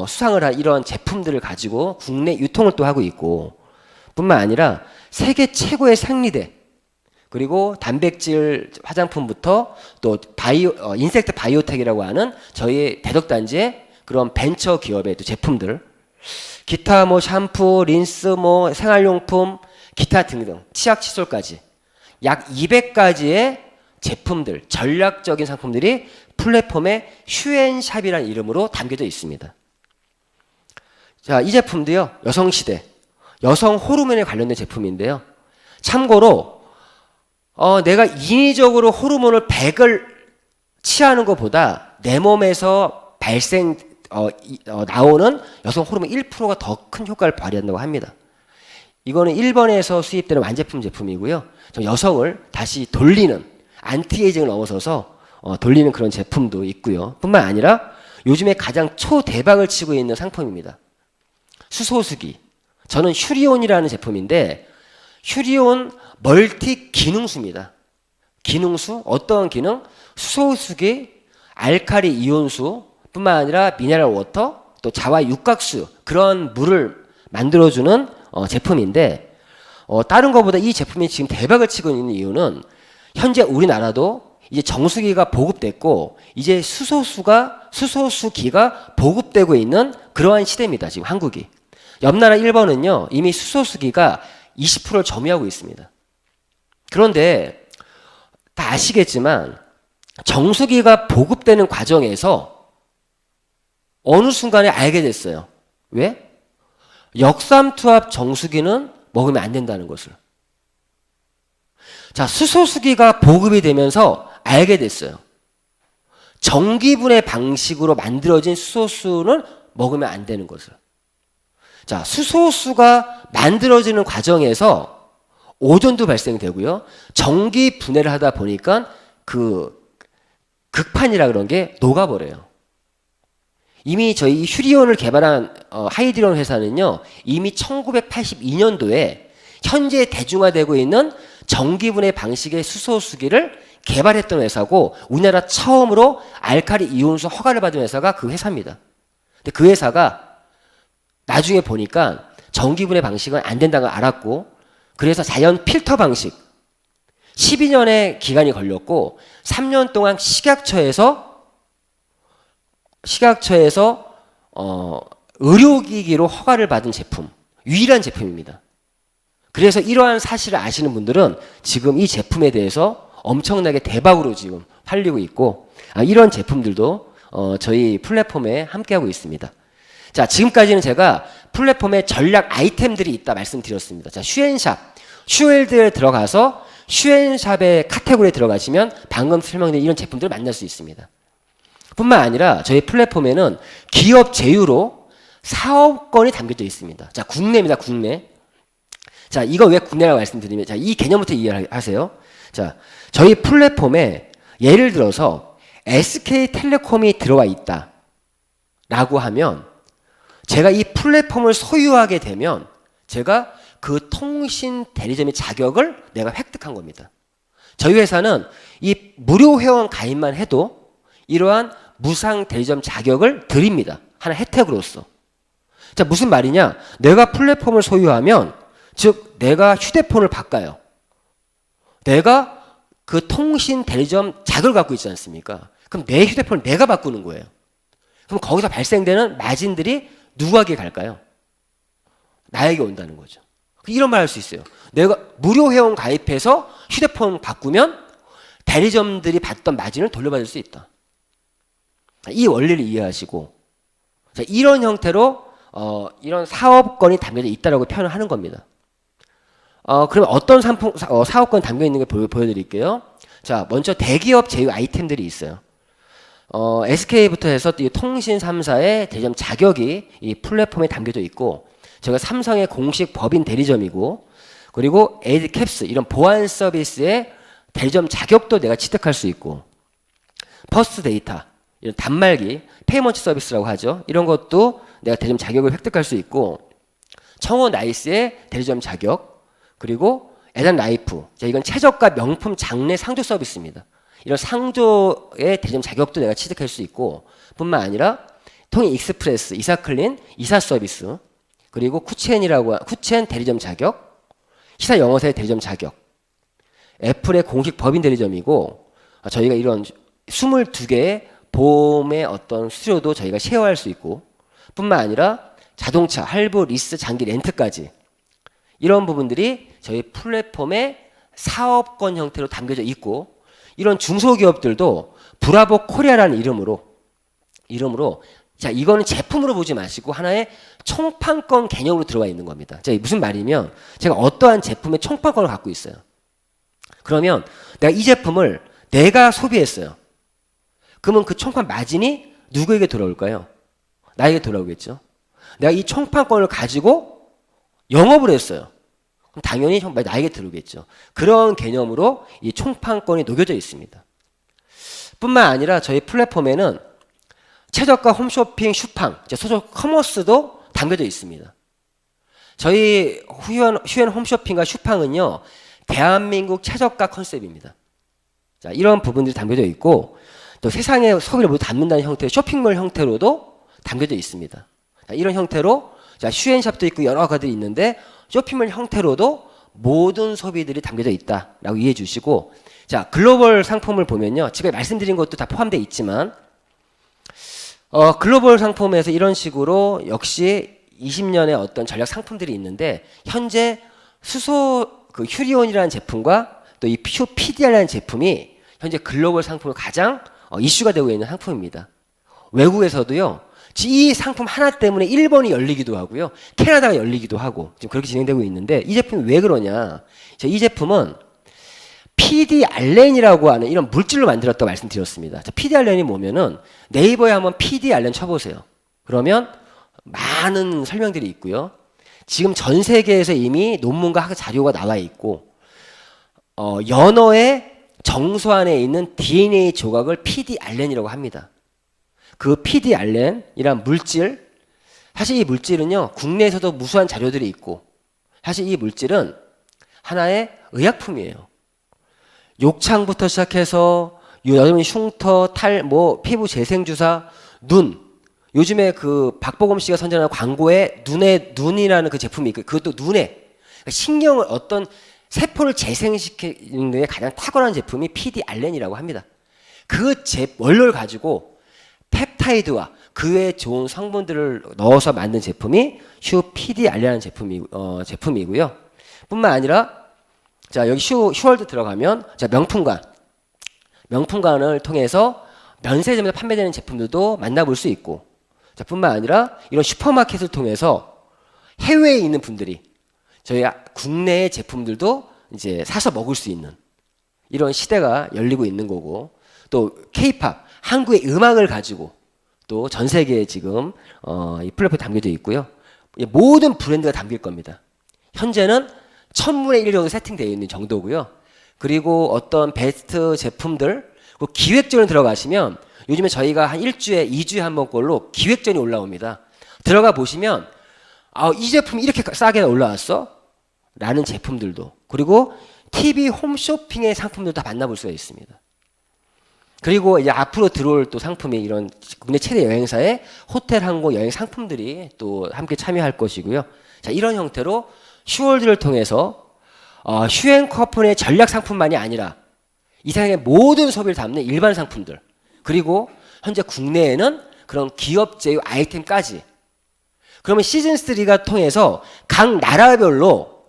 수상을 한 이런 제품들을 가지고 국내 유통을 또 하고 있고, 뿐만 아니라 세계 최고의 생리대, 그리고 단백질 화장품부터 또 인섹트 바이오텍이라고 하는 저희 대덕단지의 그런 벤처 기업의 또 제품들, 기타 뭐 샴푸, 린스, 뭐 생활용품, 기타 등등, 치약 칫솔까지 약 200가지의 제품들, 전략적인 상품들이 플랫폼에 휴앤샵이라는 이름으로 담겨져 있습니다. 자, 이 제품도요, 여성시대, 여성 호르몬에 관련된 제품인데요. 참고로 내가 인위적으로 호르몬을 100을 취하는 것보다 내 몸에서 나오는 여성 호르몬 1%가 더 큰 효과를 발휘한다고 합니다. 이거는 일본에서 수입되는 완제품 제품이고요. 여성을 다시 돌리는, 안티에이징을 넘어서서 돌리는 그런 제품도 있고요. 뿐만 아니라 요즘에 가장 초대박을 치고 있는 상품입니다. 수소수기. 저는 휴리온이라는 제품인데, 휴리온 멀티 기능수입니다. 기능수, 어떤 기능? 수소수기, 알칼리 이온수 뿐만 아니라 미네랄 워터, 또 자와 육각수, 그런 물을 만들어주는 제품인데 다른 것보다 이 제품이 지금 대박을 치고 있는 이유는 현재 우리나라도 이제 정수기가 보급됐고 이제 수소수기가 보급되고 있는 그러한 시대입니다. 지금 한국이. 옆 나라 일본은요 이미 수소수기가 20%를 점유하고 있습니다. 그런데 다 아시겠지만 정수기가 보급되는 과정에서 어느 순간에 알게 됐어요. 왜? 역삼투압 정수기는 먹으면 안 된다는 것을. 자, 수소수기가 보급이 되면서 알게 됐어요. 전기분해 방식으로 만들어진 수소수는 먹으면 안 되는 것을. 자, 수소수가 만들어지는 과정에서 오존도 발생되고요. 전기 분해를 하다 보니까 그 극판이라 그런 게 녹아버려요. 이미 저희 휴리온을 개발한 하이드론 회사는요. 이미 1982년도에 현재 대중화되고 있는 전기분해 방식의 수소수기를 개발했던 회사고 우리나라 처음으로 알칼리 이온수 허가를 받은 회사가 그 회사입니다. 근데 그 회사가 나중에 보니까 전기분해 방식은 안 된다는 걸 알았고 그래서 자연 필터 방식 12년의 기간이 걸렸고 3년 동안 식약처에서 의료기기로 허가를 받은 제품, 유일한 제품입니다. 그래서 이러한 사실을 아시는 분들은 지금 이 제품에 대해서 엄청나게 대박으로 지금 팔리고 있고 이런 제품들도 저희 플랫폼에 함께하고 있습니다. 자, 지금까지는 제가 플랫폼에 전략 아이템들이 있다 말씀드렸습니다. 자, 슈앤샵, 슈웰드에 들어가서 슈앤샵의 카테고리에 들어가시면 방금 설명드린 이런 제품들을 만날 수 있습니다. 뿐만 아니라 저희 플랫폼에는 기업 제휴로 사업권이 담겨져 있습니다. 자, 국내입니다, 국내. 자, 이거 왜 국내라고 말씀드리면, 자, 이 개념부터 이해하세요. 자, 저희 플랫폼에 예를 들어서 SK텔레콤이 들어와 있다. 라고 하면, 제가 이 플랫폼을 소유하게 되면, 제가 그 통신 대리점의 자격을 내가 획득한 겁니다. 저희 회사는 이 무료 회원 가입만 해도 이러한 무상 대리점 자격을 드립니다. 하나 혜택으로서. 자, 무슨 말이냐? 내가 플랫폼을 소유하면, 즉 내가 휴대폰을 바꿔요. 내가 그 통신 대리점 자격을 갖고 있지 않습니까? 그럼 내 휴대폰을 내가 바꾸는 거예요. 그럼 거기서 발생되는 마진들이 누구에게 갈까요? 나에게 온다는 거죠. 이런 말 할 수 있어요. 내가 무료 회원 가입해서 휴대폰 바꾸면 대리점들이 받던 마진을 돌려받을 수 있다. 이 원리를 이해하시고, 자, 이런 형태로 이런 사업권이 담겨져 있다라고 표현을 하는 겁니다. 그러면 어떤 사업권이 담겨 있는 게 보여드릴게요. 자, 먼저 대기업 제휴 아이템들이 있어요. SK부터 해서 이 통신 3사의 대리점 자격이 이 플랫폼에 담겨져 있고, 제가 삼성의 공식 법인 대리점이고, 그리고 에이드캡스 이런 보안 서비스의 대리점 자격도 내가 취득할 수 있고, 퍼스트 데이터 이런 단말기 페이먼트 서비스라고 하죠. 이런 것도 내가 대리점 자격을 획득할 수 있고, 청호 나이스의 대리점 자격, 그리고 에단 라이프, 이건 최저가 명품 장례 상조 서비스입니다. 이런 상조의 대리점 자격도 내가 취득할 수 있고, 뿐만 아니라 통일 익스프레스, 이사클린, 이사 서비스, 그리고 쿠첸 대리점 자격, 히사 영어사의 대리점 자격, 애플의 공식 법인 대리점이고, 저희가 이런 22개의 보험의 어떤 수수료도 저희가 쉐어할 수 있고, 뿐만 아니라 자동차, 할부, 리스, 장기 렌트까지 이런 부분들이 저희 플랫폼의 사업권 형태로 담겨져 있고, 이런 중소기업들도 브라보 코리아라는 이름으로 자, 이거는 제품으로 보지 마시고 하나의 총판권 개념으로 들어와 있는 겁니다. 자, 무슨 말이면 제가 어떠한 제품의 총판권을 갖고 있어요. 그러면 내가 이 제품을 내가 소비했어요. 그러면 그 총판 마진이 누구에게 돌아올까요? 나에게 돌아오겠죠. 내가 이 총판권을 가지고 영업을 했어요. 그럼 당연히 나에게 들어오겠죠. 그런 개념으로 이 총판권이 녹여져 있습니다. 뿐만 아니라 저희 플랫폼에는 최저가 홈쇼핑 슈팡, 소속 커머스도 담겨져 있습니다. 저희 휴엔 홈쇼핑과 슈팡은요, 대한민국 최저가 컨셉입니다. 자, 이런 부분들이 담겨져 있고, 또 세상의 소비를 모두 담는다는 형태의 쇼핑몰 형태로도 담겨져 있습니다. 자, 이런 형태로 자, 슈앤샵도 있고 여러 가지들이 있는데 쇼핑몰 형태로도 모든 소비들이 담겨져 있다라고 이해해 주시고, 자, 글로벌 상품을 보면요. 지금 말씀드린 것도 다 포함되어 있지만 글로벌 상품에서 이런 식으로 역시 20년의 어떤 전략 상품들이 있는데, 현재 그 휴리온이라는 제품과 또 이 PDR이라는 제품이 현재 글로벌 상품으로 가장 이슈가 되고 있는 상품입니다. 외국에서도요, 이 상품 하나 때문에 일본이 열리기도 하고요, 캐나다가 열리기도 하고 지금 그렇게 진행되고 있는데, 이 제품이 왜 그러냐? 이 제품은 PDRN이라고 하는 이런 물질로 만들었다고 말씀드렸습니다. 자, PDRN이 뭐면은 네이버에 한번 PDRN 쳐보세요. 그러면 많은 설명들이 있고요. 지금 전 세계에서 이미 논문과 학 자료가 나와 있고, 연어의 정수 안에 있는 DNA 조각을 PDRN이라고 합니다. 그 PDRN이란 물질, 사실 이 물질은요, 국내에서도 무수한 자료들이 있고, 사실 이 물질은 하나의 의약품이에요. 욕창부터 시작해서 여러분 흉터, 피부 재생 주사, 눈. 요즘에 그 박보검 씨가 선전하는 광고에 눈이라는 그 제품이 있고, 그것도 눈에 그러니까 신경을 어떤 세포를 재생시키는 데 가장 탁월한 제품이 PDRN이라고 합니다. 그 원료를 가지고 펩타이드와 그 외에 좋은 성분들을 넣어서 만든 제품이 PDRN이라는 제품이고요. 뿐만 아니라, 자, 여기 슈월드 들어가면, 자, 명품관을 통해서 면세점에서 판매되는 제품들도 만나볼 수 있고, 자, 뿐만 아니라 이런 슈퍼마켓을 통해서 해외에 있는 분들이 저희 국내의 제품들도 이제 사서 먹을 수 있는 이런 시대가 열리고 있는 거고, 또 K-팝, 한국의 음악을 가지고 또 전 세계에 지금 이 플랫폼에 담겨져 있고요. 모든 브랜드가 담길 겁니다. 현재는 1000분의 1 정도 세팅되어 있는 정도고요. 그리고 어떤 베스트 제품들, 기획전을 들어가시면 요즘에 저희가 한 1주에 2주에 한 번꼴로 기획전이 올라옵니다. 들어가 보시면 이 제품이 이렇게 싸게 올라왔어? 라는 제품들도, 그리고 TV 홈쇼핑의 상품들도 다 만나볼 수가 있습니다. 그리고 이제 앞으로 들어올 또 상품이 이런 국내 최대 여행사의 호텔, 항공, 여행 상품들이 또 함께 참여할 것이고요. 자, 이런 형태로 슈월드를 통해서 슈앤커플의 전략 상품만이 아니라 이 세상의 모든 소비를 담는 일반 상품들, 그리고 현재 국내에는 그런 기업 제휴 아이템까지, 그러면 시즌3가 통해서 각 나라별로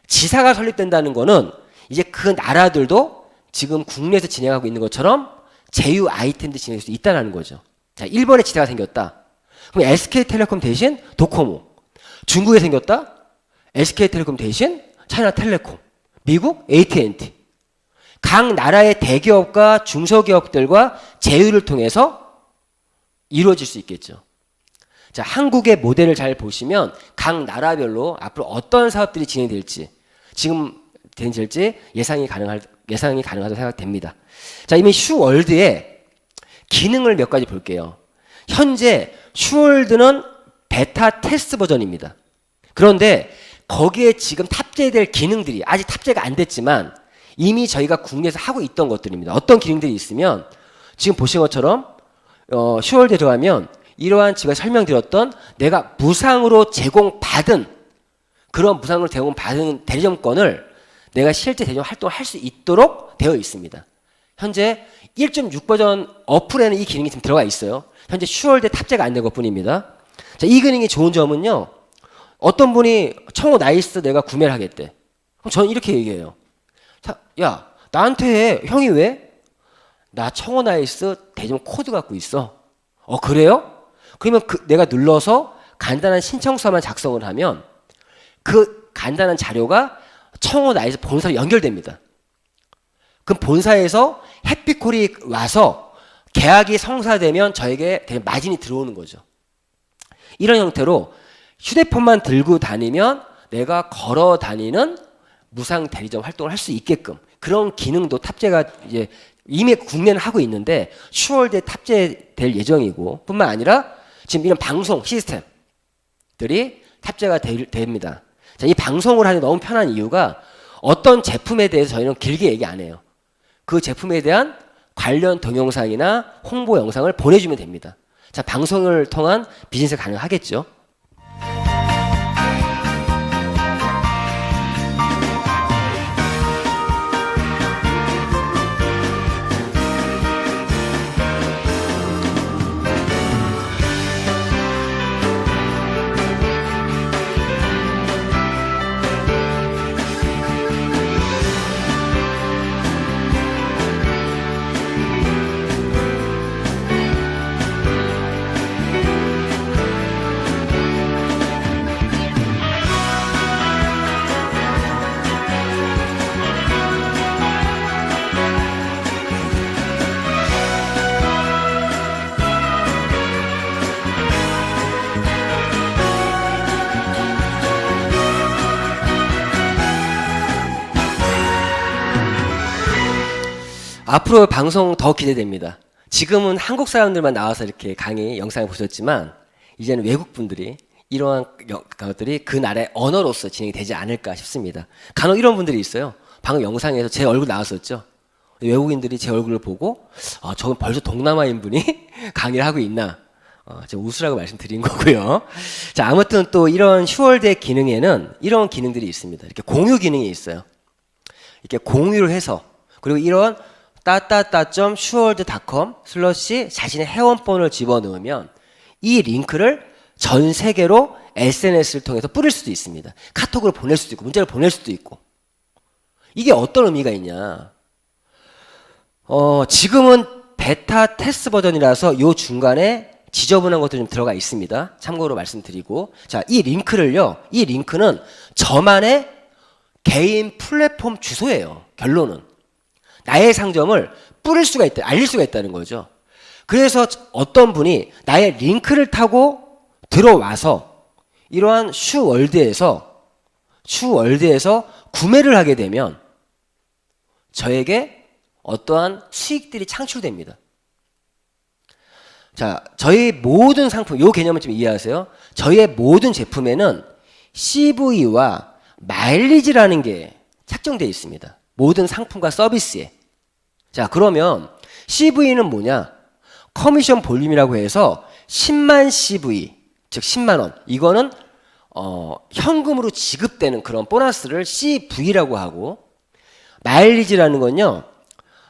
지사가 설립된다는 거는 이제 그 나라들도 지금 국내에서 진행하고 있는 것처럼 제휴 아이템들이 진행할 수 있다는 거죠. 자, 일본에 지사가 생겼다. 그럼 SK텔레콤 대신 도코모. 중국에 생겼다. SK텔레콤 대신 차이나텔레콤. 미국 AT&T. 각 나라의 대기업과 중소기업들과 제휴를 통해서 이루어질 수 있겠죠. 자, 한국의 모델을 잘 보시면 각 나라별로 앞으로 어떤 사업들이 진행될지, 지금 진행될지 예상이 가능하다고 생각됩니다. 자, 이미 슈월드의 기능을 몇 가지 볼게요. 현재 슈월드는 베타 테스트 버전입니다. 그런데 거기에 지금 탑재될 기능들이 아직 탑재가 안 됐지만 이미 저희가 국내에서 하고 있던 것들입니다. 어떤 기능들이 있으면, 지금 보신 것처럼 슈월드에 들어가면 이러한 제가 설명드렸던 내가 무상으로 제공받은 그런 무상으로 제공받은 대리점권을 내가 실제 대리점 활동을 할 수 있도록 되어 있습니다. 현재 1.6 버전 어플에는 이 기능이 지금 들어가 있어요. 현재 슈월드에 탑재가 안 된 것뿐입니다. 자, 이 기능이 좋은 점은요, 어떤 분이 청호 나이스 내가 구매를 하겠대. 그럼 저는 이렇게 얘기해요. 야, 나한테 해. 형이 왜? 나 청호 나이스 대리점 코드 갖고 있어. 그래요? 그러면 내가 눌러서 간단한 신청서만 작성을 하면 그 간단한 자료가 청호 나이스 본사로 연결됩니다. 그럼 본사에서 해피콜이 와서 계약이 성사되면 저에게 마진이 들어오는 거죠. 이런 형태로 휴대폰만 들고 다니면 내가 걸어 다니는 무상 대리점 활동을 할 수 있게끔 그런 기능도 탑재가 이제 이미 국내는 하고 있는데 슈월드에 탑재될 예정이고, 뿐만 아니라 지금 이런 방송 시스템들이 탑재가 됩니다. 자, 이 방송을 하니 너무 편한 이유가 어떤 제품에 대해서 저희는 길게 얘기 안 해요. 그 제품에 대한 관련 동영상이나 홍보 영상을 보내주면 됩니다. 자, 방송을 통한 비즈니스가 가능하겠죠. 앞으로 방송 더 기대됩니다. 지금은 한국 사람들만 나와서 이렇게 강의 영상을 보셨지만 이제는 외국 분들이 이러한 것들이 그 나라의 언어로서 진행이 되지 않을까 싶습니다. 간혹 이런 분들이 있어요. 방금 영상에서 제 얼굴 나왔었죠. 외국인들이 제 얼굴을 보고 저건 벌써 동남아인 분이 강의를 하고 있나, 제가 웃으라고 말씀드린 거고요. 자, 아무튼 또 이런 슈월드의 기능에는 이런 기능들이 있습니다. 이렇게 공유 기능이 있어요. 이렇게 공유를 해서, 그리고 이런 따따따.슈월드.com 슬러시 자신의 회원번호를 집어넣으면 이 링크를 전 세계로 SNS를 통해서 뿌릴 수도 있습니다. 카톡으로 보낼 수도 있고 문자를 보낼 수도 있고. 이게 어떤 의미가 있냐, 지금은 베타 테스트 버전이라서 요 중간에 지저분한 것도 좀 들어가 있습니다. 참고로 말씀드리고, 자, 이 링크는 저만의 개인 플랫폼 주소예요. 결론은 나의 상점을 뿌릴 수가 있다, 알릴 수가 있다는 거죠. 그래서 어떤 분이 나의 링크를 타고 들어와서 이러한 슈월드에서 구매를 하게 되면 저에게 어떠한 수익들이 창출됩니다. 자, 저희 모든 상품, 요 개념을 좀 이해하세요. 저희의 모든 제품에는 CV와 마일리지라는 게 착정되어 있습니다. 모든 상품과 서비스에. 자, 그러면 CV는 뭐냐? 커미션 볼륨이라고 해서 10만 CV, 즉 10만 원. 이거는 현금으로 지급되는 그런 보너스를 CV라고 하고, 마일리지라는 건요,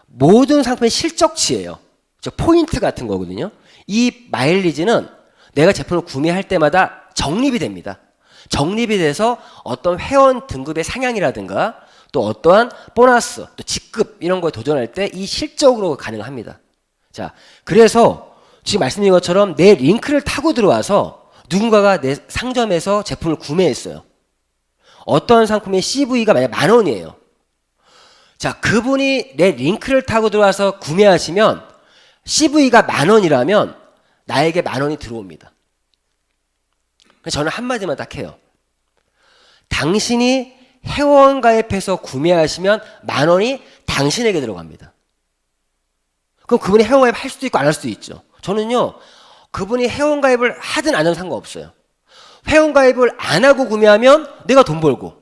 모든 상품의 실적치예요. 즉 포인트 같은 거거든요. 이 마일리지는 내가 제품을 구매할 때마다 적립이 됩니다. 적립이 돼서 어떤 회원 등급의 상향이라든가 또 어떠한 보너스, 또 직급 이런 거에 도전할 때 이 실적으로 가능합니다. 자, 그래서 지금 말씀드린 것처럼 내 링크를 타고 들어와서 누군가가 내 상점에서 제품을 구매했어요. 어떤 상품의 CV가 만약 10,000원이에요. 자, 그분이 내 링크를 타고 들어와서 구매하시면 CV가 10,000원이라면 나에게 10,000원이 들어옵니다. 그래서 저는 한마디만 딱 해요. 당신이 회원 가입해서 구매하시면 10,000원이 당신에게 들어갑니다. 그럼 그분이 회원 가입 할 수도 있고 안 할 수도 있죠. 저는요, 그분이 회원 가입을 하든 안 하든 상관없어요. 회원 가입을 안 하고 구매하면 내가 돈 벌고,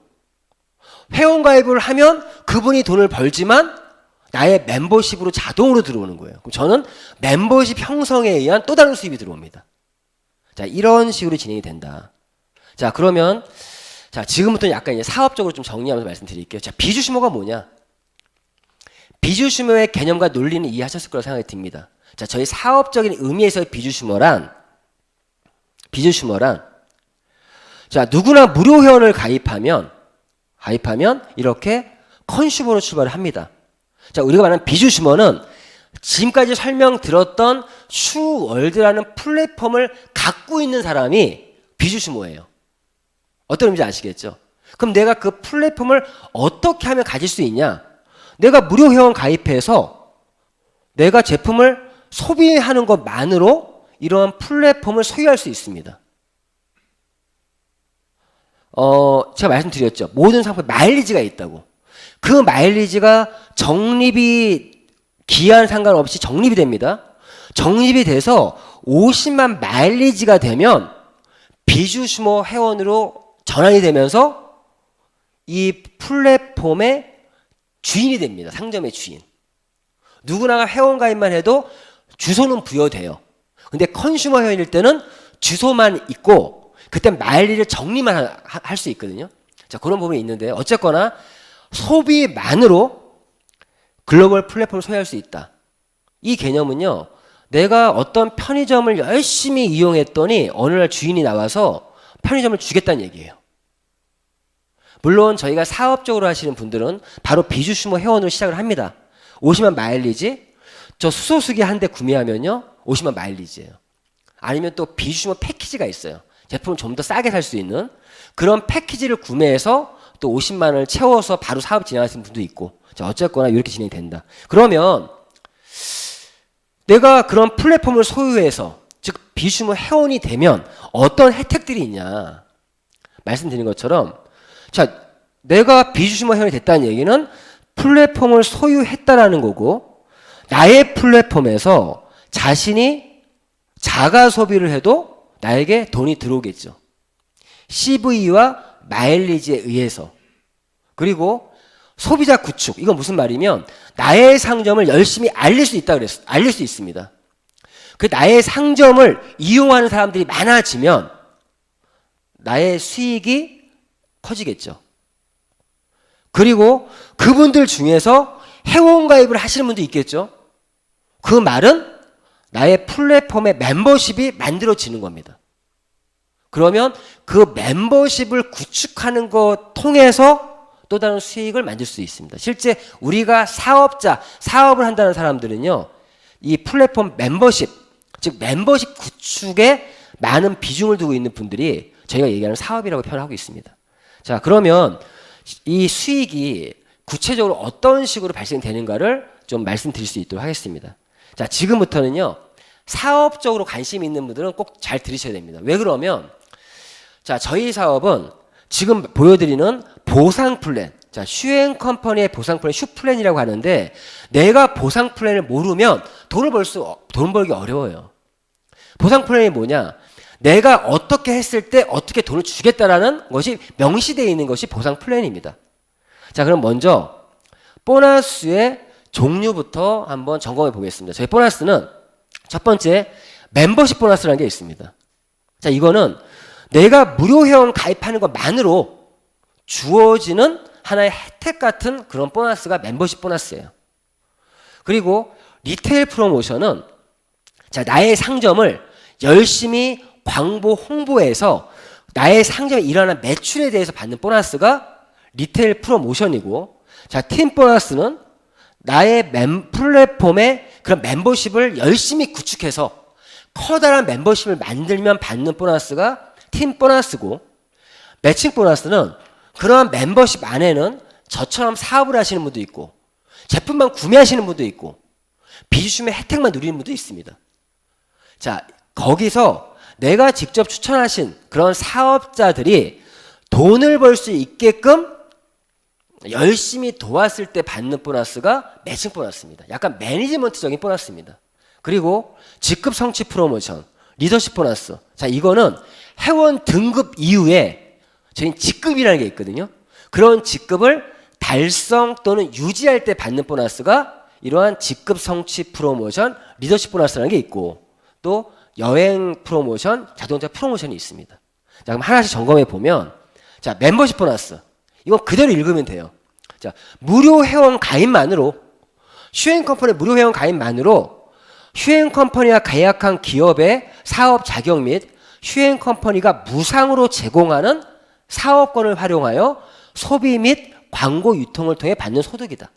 회원 가입을 하면 그분이 돈을 벌지만 나의 멤버십으로 자동으로 들어오는 거예요. 그럼 저는 멤버십 형성에 의한 또 다른 수입이 들어옵니다. 자, 이런 식으로 진행이 된다. 자, 그러면 자, 지금부터는 약간 이제 사업적으로 좀 정리하면서 말씀드릴게요. 자, 비주슈머가 뭐냐? 비주슈머의 개념과 논리는 이해하셨을 거라고 생각이 듭니다. 자, 저희 사업적인 의미에서의 비주슈머란 자, 누구나 무료 회원을 가입하면 이렇게 컨슈머로 출발을 합니다. 자, 우리가 말하는 비주슈머는 지금까지 설명 들었던 슈월드라는 플랫폼을 갖고 있는 사람이 비주슈머예요. 어떤 의미인지 아시겠죠? 그럼 내가 그 플랫폼을 어떻게 하면 가질 수 있냐? 내가 무료 회원 가입해서 내가 제품을 소비하는 것만으로 이러한 플랫폼을 소유할 수 있습니다. 제가 말씀드렸죠. 모든 상품에 마일리지가 있다고. 그 마일리지가 적립이 기한 상관없이 적립이 됩니다. 적립이 돼서 50만 마일리지가 되면 비주슈머 회원으로 전환이 되면서 이 플랫폼의 주인이 됩니다. 상점의 주인. 누구나 회원 가입만 해도 주소는 부여돼요. 근데 컨슈머 회원일 때는 주소만 있고 그때 마일리지를 적립만 할 수 있거든요. 자, 그런 부분이 있는데 어쨌거나 소비만으로 글로벌 플랫폼을 소유할 수 있다. 이 개념은요, 내가 어떤 편의점을 열심히 이용했더니 어느 날 주인이 나와서 편의점을 주겠다는 얘기예요. 물론 저희가 사업적으로 하시는 분들은 바로 비주슈머 회원으로 시작을 합니다. 50만 마일리지, 저 수소수기 한 대 구매하면요 50만 마일리지예요. 아니면 또 비주슈머 패키지가 있어요. 제품을 좀 더 싸게 살 수 있는 그런 패키지를 구매해서 또 50만 원을 채워서 바로 사업 진행하시는 분도 있고. 자, 어쨌거나 이렇게 진행이 된다. 그러면 내가 그런 플랫폼을 소유해서 즉 비주슈머 회원이 되면 어떤 혜택들이 있냐 말씀드린 것처럼, 자, 내가 비주슈머 회원이 됐다는 얘기는 플랫폼을 소유했다라는 거고, 나의 플랫폼에서 자신이 자가 소비를 해도 나에게 돈이 들어오겠죠. CV와 마일리지에 의해서. 그리고 소비자 구축. 이건 무슨 말이면 나의 상점을 열심히 알릴 수 있다 그랬어. 알릴 수 있습니다. 그 나의 상점을 이용하는 사람들이 많아지면 나의 수익이 커지겠죠. 그리고 그분들 중에서 회원가입을 하시는 분도 있겠죠. 그 말은 나의 플랫폼의 멤버십이 만들어지는 겁니다. 그러면 그 멤버십을 구축하는 것 통해서 또 다른 수익을 만들 수 있습니다. 실제 우리가 사업을 한다는 사람들은요, 이 플랫폼 멤버십, 즉 멤버십 구축에 많은 비중을 두고 있는 분들이 저희가 얘기하는 사업이라고 표현하고 있습니다. 자, 그러면 이 수익이 구체적으로 어떤 식으로 발생되는가를 좀 말씀드릴 수 있도록 하겠습니다. 자, 지금부터는요, 사업적으로 관심 있는 분들은 꼭 잘 들으셔야 됩니다. 왜 그러면, 자, 저희 사업은 지금 보여드리는 보상 플랜, 자, 슈행 컴퍼니의 보상 플랜, 슈플랜이라고 하는데, 내가 보상 플랜을 모르면 돈 벌기 어려워요. 보상 플랜이 뭐냐? 내가 어떻게 했을 때 어떻게 돈을 주겠다라는 것이 명시되어 있는 것이 보상 플랜입니다. 자, 그럼 먼저 보너스의 종류부터 한번 점검해 보겠습니다. 저희 보너스는 첫 번째 멤버십 보너스라는 게 있습니다. 자, 이거는 내가 무료 회원 가입하는 것만으로 주어지는 하나의 혜택 같은 그런 보너스가 멤버십 보너스예요. 그리고 리테일 프로모션은, 자, 나의 상점을 열심히 광고 홍보해서 나의 상점에 일어나는 매출에 대해서 받는 보너스가 리테일 프로모션이고, 자, 팀 보너스는 나의 플랫폼의 그런 멤버십을 열심히 구축해서 커다란 멤버십을 만들면 받는 보너스가 팀 보너스고, 매칭 보너스는 그러한 멤버십 안에는 저처럼 사업을 하시는 분도 있고 제품만 구매하시는 분도 있고 비주춤의 혜택만 누리는 분도 있습니다. 자, 거기서 내가 직접 추천하신 그런 사업자들이 돈을 벌 수 있게끔 열심히 도왔을 때 받는 보너스가 매칭 보너스입니다. 약간 매니지먼트적인 보너스입니다. 그리고 직급 성취 프로모션, 리더십 보너스. 자, 이거는 회원 등급 이후에 저희 직급이라는 게 있거든요. 그런 직급을 달성 또는 유지할 때 받는 보너스가 이러한 직급 성취 프로모션, 리더십 보너스라는 게 있고, 또 여행 프로모션, 자동차 프로모션이 있습니다. 자, 그럼 하나씩 점검해 보면, 자, 멤버십 보너스. 이건 그대로 읽으면 돼요. 자, 무료 회원 가입만으로, 슈행 컴퍼니 무료 회원 가입만으로 슈행 컴퍼니와 계약한 기업의 사업 자격 및 슈행 컴퍼니가 무상으로 제공하는 사업권을 활용하여 소비 및 광고 유통을 통해 받는 소득이다.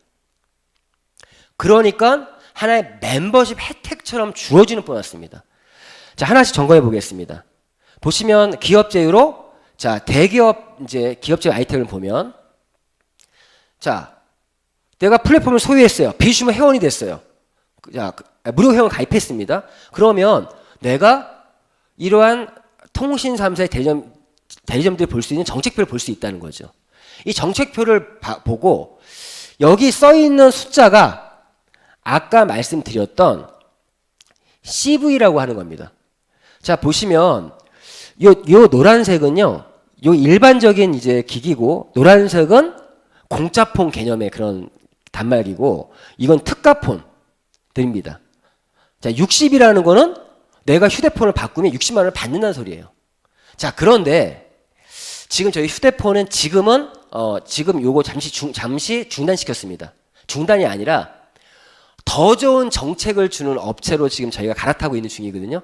그러니까 하나의 멤버십 혜택처럼 주어지는 보너스입니다. 자, 하나씩 점검해 보겠습니다. 보시면 기업 제휴로, 자, 대기업 이제 기업 제휴 아이템을 보면, 자, 내가 플랫폼을 소유했어요. 비주춤 회원이 됐어요. 자, 무료 회원 가입했습니다. 그러면 내가 이러한 통신 3사의 대리점들이 볼 수 있는 정책표를 볼 수 있다는 거죠. 이 정책표를 보고 여기 써 있는 숫자가 아까 말씀드렸던 CV라고 하는 겁니다. 자, 보시면 요 노란색은요, 요 일반적인 이제 기기고, 노란색은 공짜폰 개념의 그런 단말기고, 이건 특가폰들입니다. 자, 60이라는 거는 내가 휴대폰을 바꾸면 60만 원을 받는다는 소리예요. 자, 그런데 지금 저희 휴대폰은 지금 요거 잠시 중단시켰습니다. 중단이 아니라 더 좋은 정책을 주는 업체로 지금 저희가 갈아타고 있는 중이거든요.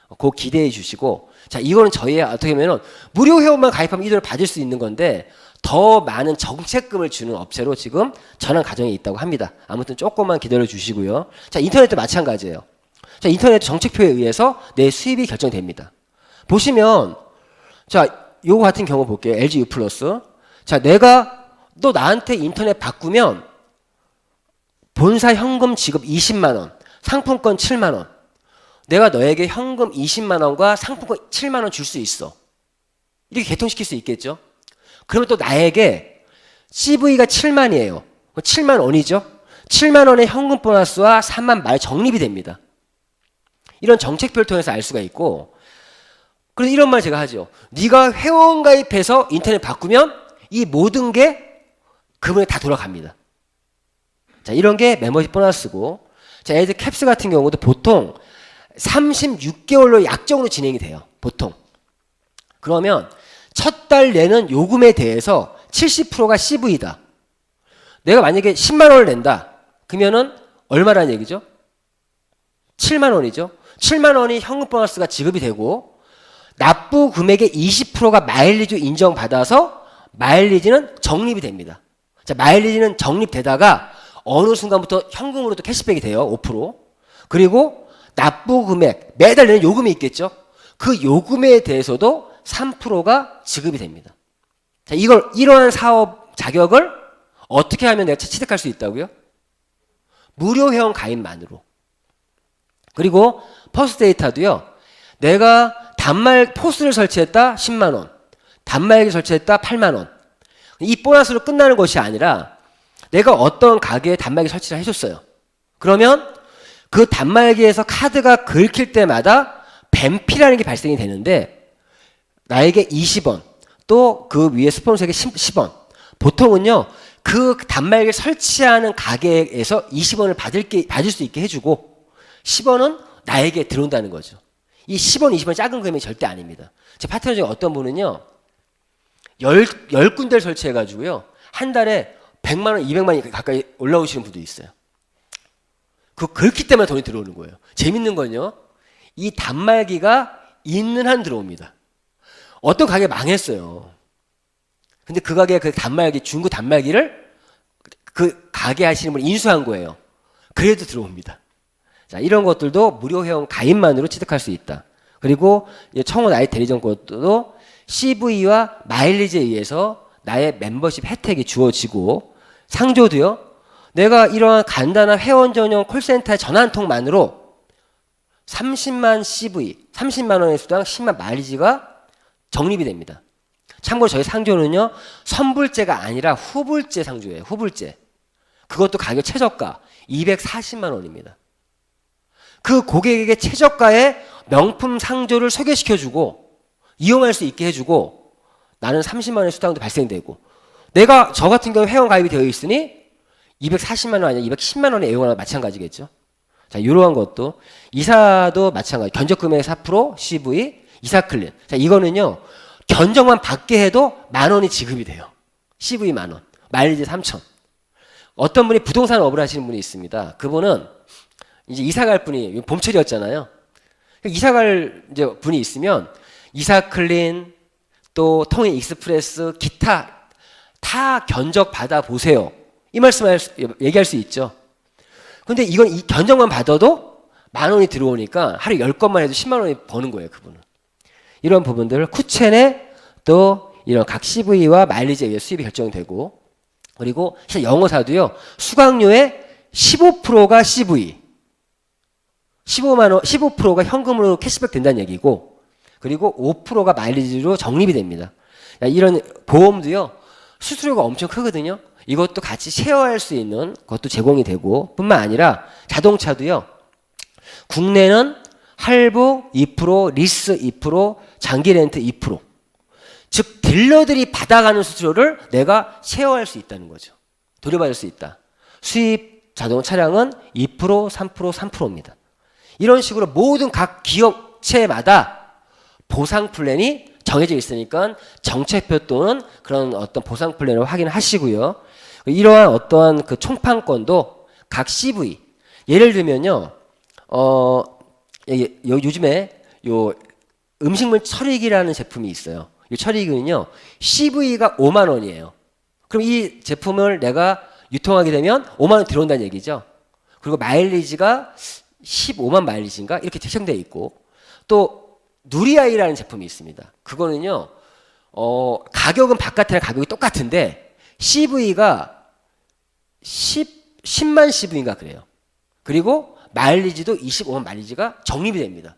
그거 기대해 주시고, 자, 이거는 저희의 어떻게 보면 무료 회원만 가입하면 이 돈을 받을 수 있는 건데 더 많은 정책금을 주는 업체로 지금 전환 과정에 있다고 합니다. 아무튼 조금만 기다려 주시고요. 자, 인터넷도 마찬가지예요. 자, 인터넷 정책표에 의해서 내 수입이 결정됩니다. 보시면, 자, 요거 같은 경우 볼게요. LG U+. 자, 너 나한테 인터넷 바꾸면 본사 현금 지급 20만 원, 상품권 7만 원. 내가 너에게 현금 20만 원과 상품권 7만 원 줄 수 있어. 이렇게 개통시킬 수 있겠죠? 그러면 또 나에게 CV가 7만이에요. 7만 원이죠? 7만 원의 현금 보너스와 3만 마일 적립이 됩니다. 이런 정책표를 통해서 알 수가 있고, 그래서 이런 말 제가 하죠. 네가 회원 가입해서 인터넷 바꾸면 이 모든 게 그분에 다 돌아갑니다. 자, 이런 게 멤버십 보너스고, 자, 예를 들어 캡스 같은 경우도 보통 36개월로 약정으로 진행이 돼요. 보통. 그러면 첫 달 내는 요금에 대해서 70%가 CV다. 내가 만약에 10만 원을 낸다. 그러면은 얼마라는 얘기죠? 7만 원이죠. 7만 원이 현금 보너스가 지급이 되고 납부 금액의 20%가 마일리지 인정받아서 마일리지는 적립이 됩니다. 자, 마일리지는 적립되다가 어느 순간부터 현금으로도 캐시백이 돼요. 5%. 그리고 납부 금액, 매달 내는 요금이 있겠죠. 그 요금에 대해서도 3%가 지급이 됩니다. 자, 이러한 사업 자격을 어떻게 하면 내가 취득할 수 있다고요? 무료 회원 가입만으로. 그리고 퍼스트데이터도요. 내가 포스를 설치했다 10만 원, 단말기 설치했다 8만 원. 이 보너스로 끝나는 것이 아니라 내가 어떤 가게에 단말기 설치를 해줬어요. 그러면 그 단말기에서 카드가 긁힐 때마다 뱀피라는 게 발생이 되는데 나에게 20원, 또 그 위에 스폰서에게 10원. 보통은요, 그 단말기를 설치하는 가게에서 20원을 받을 수 있게 해주고 10원은 나에게 들어온다는 거죠. 이 10원, 20원 작은 금액이 절대 아닙니다. 제 파트너 중에 어떤 분은요, 10군데를 설치해가지고요, 한 달에 100만 원, 200만 원 가까이 올라오시는 분도 있어요. 그 긁기 때문에 돈이 들어오는 거예요. 재밌는 건요, 이 단말기가 있는 한 들어옵니다. 어떤 가게 망했어요. 근데 그 가게가 그 단말기, 중고 단말기를 그 가게 하시는 분이 인수한 거예요. 그래도 들어옵니다. 자, 이런 것들도 무료 회원 가입만으로 취득할 수 있다. 그리고 청원 아이 대리점 것도 CV와 마일리지에 의해서 나의 멤버십 혜택이 주어지고, 상조도요. 내가 이러한 간단한 회원 전용 콜센터의 전화 한 통만으로 30만 CV, 30만 원의 수당 10만 마일리지가 적립이 됩니다. 참고로 저희 상조는요, 선불제가 아니라 후불제 상조예요. 후불제. 그것도 가격 최저가 240만 원입니다. 그 고객에게 최저가의 명품 상조를 소개시켜주고 이용할 수 있게 해주고 나는 30만 원의 수당도 발생되고, 내가 저 같은 경우 회원 가입이 되어 있으니 240만 원 아니라 210만 원의 애용하나 마찬가지겠죠. 자, 이러한 것도 이사도 마찬가지. 견적금액 4% CV, 이사 클린. 자, 이거는요, 견적만 받게 해도 만 원이 지급이 돼요. CV 만 원, 마일리지 3천. 어떤 분이 부동산 업을 하시는 분이 있습니다. 그분은 이제 이사 갈 분이 봄철이었잖아요. 이사 갈 이제 분이 있으면 이사 클린, 또 통일 익스프레스, 기타 다 견적 받아 보세요. 이 말씀을 얘기할 수 있죠. 근데 이건 이 견적만 받아도 만 원이 들어오니까 하루 10건만 해도 10만 원이 버는 거예요, 그분은. 이런 부분들 쿠첸에 또 이런 각 CV와 마일리지에 의해 수입이 결정되고, 그리고 사실 영어사도요, 수강료의 15%가 CV, 15만 원, 15%가 현금으로 캐시백 된다는 얘기고, 그리고 5%가 마일리지로 적립이 됩니다. 이런 보험도요, 수수료가 엄청 크거든요. 이것도 같이 쉐어할 수 있는 것도 제공이 되고, 뿐만 아니라 자동차도요, 국내는 할부 2%, 리스 2%, 장기 렌트 2%. 즉 딜러들이 받아가는 수수료를 내가 쉐어할 수 있다는 거죠. 돌려받을 수 있다. 수입 자동 차량은 2%, 3%, 3%입니다. 이런 식으로 모든 각 기업체마다 보상 플랜이 정해져 있으니까 정책표 또는 그런 어떤 보상 플랜을 확인하시고요. 이러한 어떠한 그 총판권도 각 CV, 예를 들면요, 요즘에 요 음식물 처리기라는 제품이 있어요. 이 처리기는요, CV가 5만 원이에요. 그럼 이 제품을 내가 유통하게 되면 5만 원 들어온다는 얘기죠. 그리고 마일리지가 15만 마일리지인가 이렇게 책정되어 있고, 또 누리아이라는 제품이 있습니다. 그거는요, 가격은 바깥이랑 가격이 똑같은데 CV가 10만 CV인가 그래요. 그리고 마일리지도 25만 마일리지가 적립이 됩니다.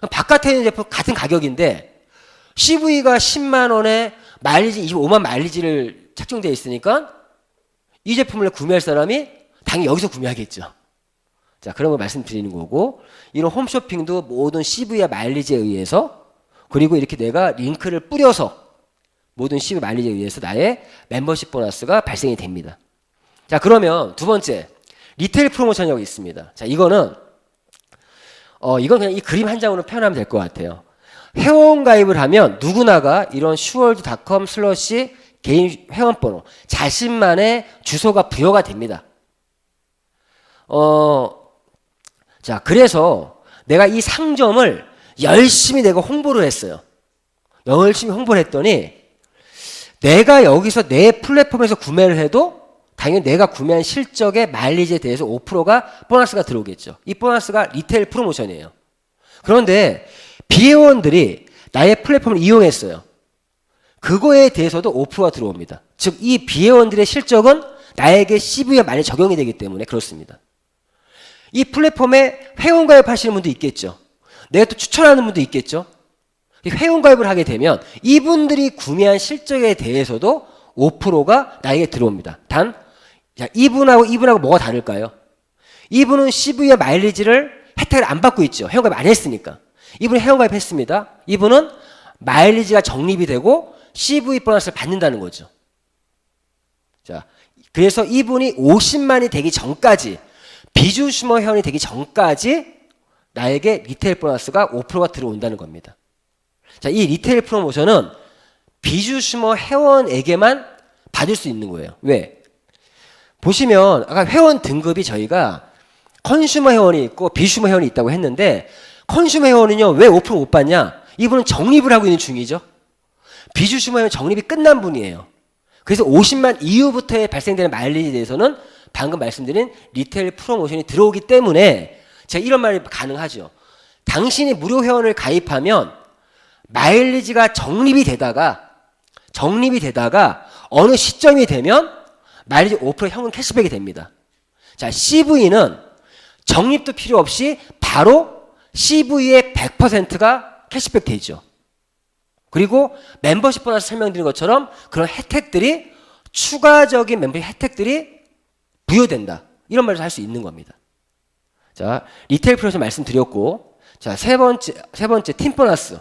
바깥에 있는 제품 같은 가격인데 CV가 10만 원에 마일리지 25만 마일리지를 책정되어 있으니까 이 제품을 구매할 사람이 당연히 여기서 구매하겠죠. 자, 그런 걸 말씀드리는 거고, 이런 홈쇼핑도 모든 CV와 마일리지에 의해서, 그리고 이렇게 내가 링크를 뿌려서 모든 CV 마일리지에 의해서 나의 멤버십 보너스가 발생이 됩니다. 자, 그러면 두 번째, 리테일 프로모션이라고 있습니다. 자, 이건 그냥 이 그림 한 장으로 표현하면 될 것 같아요. 회원 가입을 하면 누구나가 이런 슈월드.com/ 개인 회원번호, 자신만의 주소가 부여가 됩니다. 자, 그래서 내가 이 상점을 열심히 내가 홍보를 했어요. 열심히 홍보를 했더니 내가 여기서 내 플랫폼에서 구매를 해도 당연히 내가 구매한 실적의 마일리지에 대해서 5%가 보너스가 들어오겠죠. 이 보너스가 리테일 프로모션이에요. 그런데 비회원들이 나의 플랫폼을 이용했어요. 그거에 대해서도 5%가 들어옵니다. 즉, 이 비회원들의 실적은 나에게 CV에 많이 적용이 되기 때문에 그렇습니다. 이 플랫폼에 회원가입하시는 분도 있겠죠. 내가 또 추천하는 분도 있겠죠. 회원가입을 하게 되면 이분들이 구매한 실적에 대해서도 5%가 나에게 들어옵니다. 단, 이분하고 뭐가 다를까요? 이분은 CV의 마일리지를 혜택을 안 받고 있죠. 회원가입 안 했으니까. 이분이 회원가입했습니다. 이분은 마일리지가 적립이 되고 CV 보너스를 받는다는 거죠. 자, 그래서 이분이 50만이 되기 전까지, 비주슈머 회원이 되기 전까지 나에게 리테일 보너스가 5%가 들어온다는 겁니다. 자, 이 리테일 프로모션은 비주슈머 회원에게만 받을 수 있는 거예요. 왜? 보시면 아까 회원 등급이 저희가 컨슈머 회원이 있고 비슈머 회원이 있다고 했는데, 컨슈머 회원은요 왜 5% 못 받냐? 이분은 적립을 하고 있는 중이죠. 비주슈머 회원 적립이 끝난 분이에요. 그래서 50만 이후부터에 발생되는 마일리지에 대해서는 방금 말씀드린 리테일 프로모션이 들어오기 때문에 제가 이런 말이 가능하죠. 당신이 무료 회원을 가입하면 마일리지가 적립이 되다가 어느 시점이 되면 마일리지 5% 현금 캐시백이 됩니다. 자, CV는 적립도 필요 없이 바로 CV의 100%가 캐시백 되죠. 그리고 멤버십 보너스 설명드린 것처럼 그런 혜택들이, 추가적인 멤버십 혜택들이 부여된다. 이런 말을 할 수 있는 겁니다. 자, 리테일 프로모션 말씀드렸고, 자, 세 번째 팀 보너스.